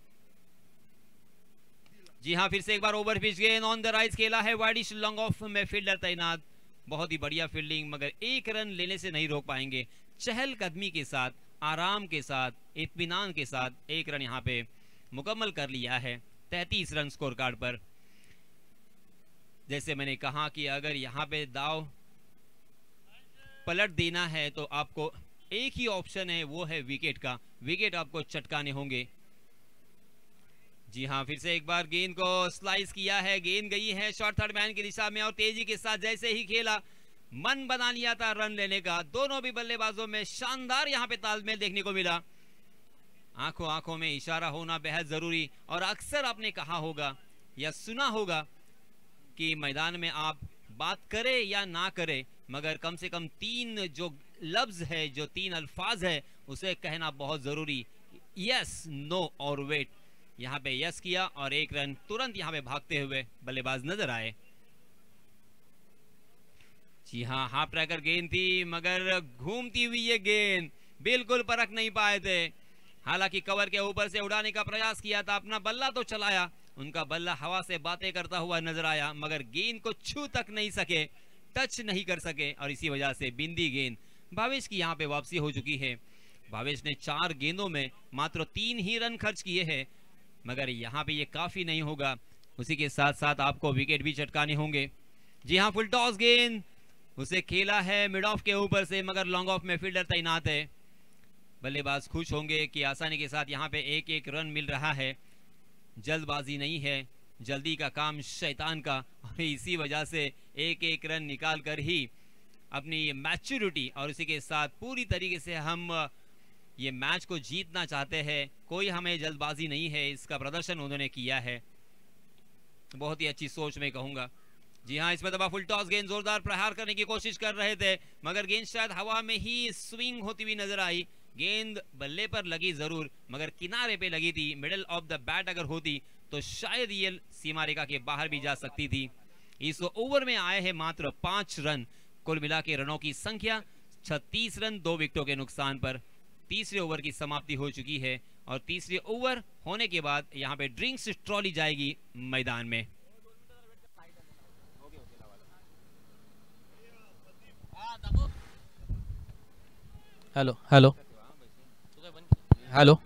जी हाँ, फिर से एक बार ओवर पिच गेंद ऑन द राइज खेला है। वाइडिश लॉन्ग ऑफ में फील्डर तैनात, बहुत ही बढ़िया फील्डिंग, मगर 1 रन लेने से नहीं रोक पाएंगे। चहलकदमी के साथ, आराम के साथ, इत्मीनान के साथ 1 रन यहाँ पे मुकम्मल कर लिया है 33 रन स्कोर कार्ड पर। जैसे मैंने कहा कि अगर यहाँ पे दाव पलट देना है तो आपको एक ही ऑप्शन है, वो है विकेट का। विकेट आपको चटकाने होंगे। जी हाँ, फिर से एक बार गेंद को स्लाइस किया है, गेंद गई है शॉर्ट थर्ड मैन की दिशा में और तेजी के साथ जैसे ही खेला, मन बना लिया था रन लेने का। दोनों भी बल्लेबाजों में शानदार यहाँ पे तालमेल देखने को मिला। आंखों आंखों में इशारा होना बेहद जरूरी। और अक्सर आपने कहा होगा या सुना होगा कि मैदान में आप बात करें या ना करें, मगर कम से कम 3 जो लफ्ज है, जो 3 अल्फाज है, उसे कहना बहुत जरूरी। यस, नो और वेट। यहाँ पे यस किया और 1 रन तुरंत यहाँ पे भागते हुए बल्लेबाज नजर आए। जी हाँ, हाफ ट्रैकर गेंद थी, मगर घूमती हुई ये गेंद बिल्कुल परख नहीं पाए थे। हालांकि कवर के ऊपर से उड़ाने का प्रयास किया था, अपना बल्ला तो चलाया, उनका बल्ला हवा से बातें करता हुआ नजर आया, मगर गेंद को छू तक नहीं सके, टच नहीं कर सके और इसी वजह से बिंदी गेंद। भावेश की यहाँ पे वापसी हो चुकी है। भावेश ने 4 गेंदों में मात्र 3 ही रन खर्च किए हैं, मगर यहाँ पे ये काफी नहीं होगा। उसी के साथ साथ आपको विकेट भी चटकाने होंगे। जी हाँ, फुल टॉस गेंद उसे खेला है मिड ऑफ के ऊपर से, मगर लॉन्ग ऑफ में फील्डर तैनात है। बल्लेबाज खुश होंगे कि आसानी के साथ यहाँ पे 1-1 रन मिल रहा है। जल्दबाजी नहीं है, जल्दी का काम शैतान का, और इसी वजह से 1-1 रन निकाल कर ही अपनी मैच्योरिटी और इसी के साथ पूरी तरीके से हम ये मैच को जीतना चाहते हैं। कोई हमें जल्दबाजी नहीं है, इसका प्रदर्शन उन्होंने किया है। बहुत ही अच्छी सोच में कहूंगा। जी हाँ, इसमें दबा फुल टॉस गेंद, जोरदार प्रहार करने की कोशिश कर रहे थे, मगर गेंद शायद हवा में ही स्विंग होती हुई नजर आई। गेंद बल्ले पर लगी जरूर, मगर किनारे पे लगी थी। मिडिल ऑफ द बैट अगर होती तो शायद ये सीमा रेखा के बाहर भी जा सकती थी। इस ओवर में आए हैं मात्र 5 रन। कुल मिला के रनों की संख्या 36 रन 2 विकेटों के नुकसान पर। तीसरे ओवर की समाप्ति हो चुकी है और तीसरे ओवर होने के बाद यहाँ पे ड्रिंक्स ट्रॉली जाएगी मैदान में। हेलो हेलो हेलो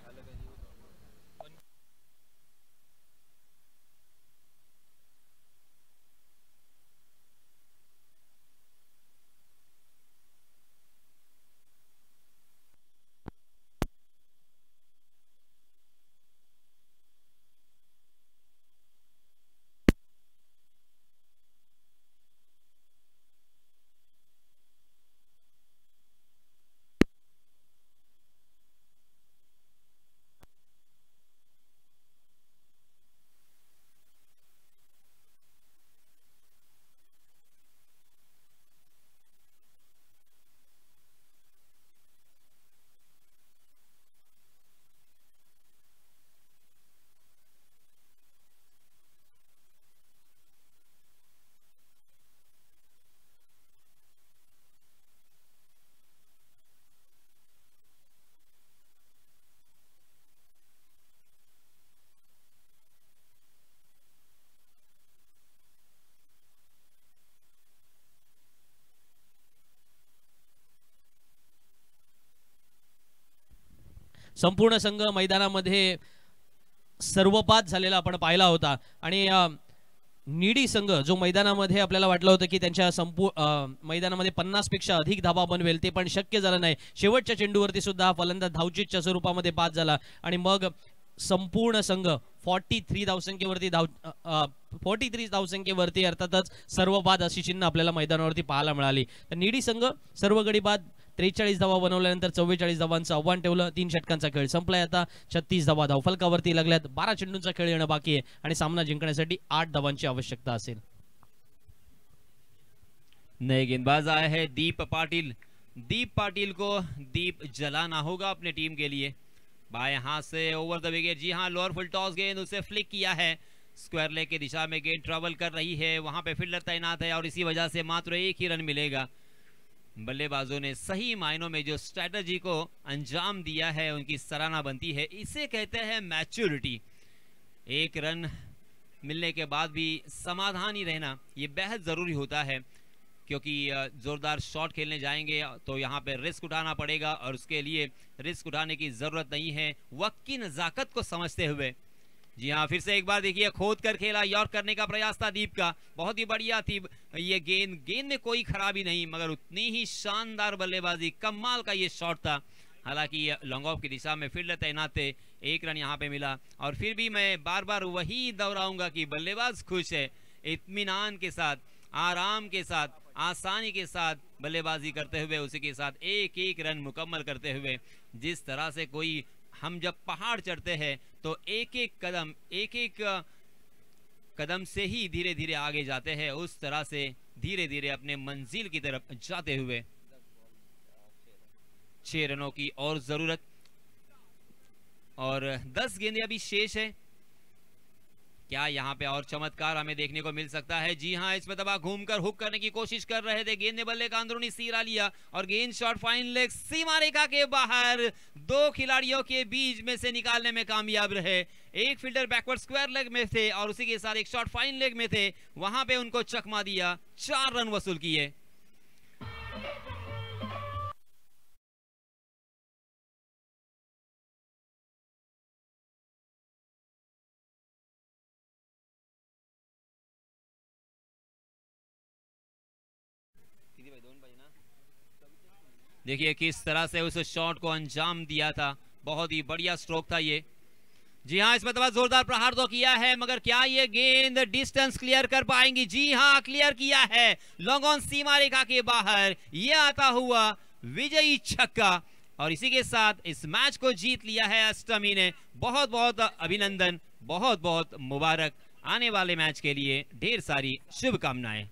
संपूर्ण संघ मैदानामध्ये सर्वपात झालेला आपण पाहिला होता आणि निडी संघ जो मैदानामध्ये आपल्याला वाटलं होतं की त्यांच्या मैदानामध्ये 50 पेक्षा अधिक धावा बनवेल, ते पण शक्य झालं नाही. शेवटच्या चेंडूवरती सुद्धा हा फलंदाज धावचीतच्या स्वरूपामध्ये बाद झाला आणि मग संपूर्ण संघ 43 धावसंख्येवरती अर्थातच सर्व बाद अशी चिन्ह आपल्याला मैदानावरती पाहायला मिळाली. तर निडी संघ सर्व गडी बाद 43 धावा बनवल्यानंतर 44 धावांचं आव्हान ठेवलं. 3 षटकांचा खेळ संपलाय. आता 36 धावा धावफलकावरती लागल्यात. 12 चेंडूंचा खेळ येणं बाकी आहे आणि सामना जिंकण्यासाठी 8 धावांची आवश्यकता असेल. नए गेंदबाज आए हैं दीप पाटिल. दीप पाटिल को दीप जलाना होगा अपने टीम के लिए. बाएं हाथ से ओवर द विकेट. जी हाँ, लोअर फुल टॉस गेंद उसे फ्लिक किया है. स्क्वायर लेग की दिशा में गेंद ट्रेवल कर रही है. वहां पे फील्डर तैनात है और इसी वजह से मात्र 1 ही रन मिलेगा. बल्लेबाजों ने सही मायनों में जो स्ट्रेटजी को अंजाम दिया है उनकी सराहना बनती है. इसे कहते हैं मैच्योरिटी. 1 रन मिलने के बाद भी समाधानी रहना ये बेहद जरूरी होता है, क्योंकि जोरदार शॉट खेलने जाएंगे तो यहाँ पे रिस्क उठाना पड़ेगा और उसके लिए रिस्क उठाने की जरूरत नहीं है. वक्त की नजाकत को समझते हुए, जी हाँ, फिर से एक बार देखिए, खोद कर खेला, यॉर्क करने का प्रयास था दीप का. बहुत ही बढ़िया थी ये गेंद में कोई खराबी नहीं, मगर उतनी ही शानदार बल्लेबाजी, कमाल का ये शॉट था. हालांकि लॉन्ग ऑफ की दिशा में फील्डर तैनात थे. 1 रन यहाँ पे मिला. और फिर भी मैं बार बार वही दोहराऊंगा कि बल्लेबाज खुश है. इत्मीनान के साथ, आराम के साथ, आसानी के साथ बल्लेबाजी करते हुए, उसी के साथ 1-1 रन मुकम्मल करते हुए, जिस तरह से कोई, हम जब पहाड़ चढ़ते हैं तो एक एक कदम से ही धीरे धीरे आगे जाते हैं, उस तरह से धीरे धीरे अपने मंजिल की तरफ जाते हुए 6 रनों की और जरूरत और 10 गेंदें अभी शेष है. क्या यहाँ पे और चमत्कार हमें देखने को मिल सकता है? जी हाँ, इसमें दबा घूमकर हुक करने की कोशिश कर रहे थे. गेंद ने बल्ले का अंदरूनी सिरा लिया और गेंद शॉट फाइन लेग सीमा रेखा के बाहर 2 खिलाड़ियों के बीच में से निकालने में कामयाब रहे. एक फील्डर बैकवर्ड स्क्वायर लेग में थे और उसी के साथ एक शॉट फाइन लेग में थे. वहां पे उनको चकमा दिया. 4 रन वसूल किए. देखिए किस तरह से उस शॉट को अंजाम दिया था. बहुत ही बढ़िया स्ट्रोक था ये. जी हाँ, इसमें तो जोरदार प्रहार तो किया है, मगर क्या ये गेंद डिस्टेंस क्लियर कर पाएंगी? जी हाँ, क्लियर किया है. लॉन्ग ऑन सीमा रेखा के बाहर ये आता हुआ विजयी छक्का और इसी के साथ इस मैच को जीत लिया है अष्टमी ने. बहुत बहुत अभिनंदन, बहुत बहुत मुबारक. आने वाले मैच के लिए ढेर सारी शुभकामनाएं.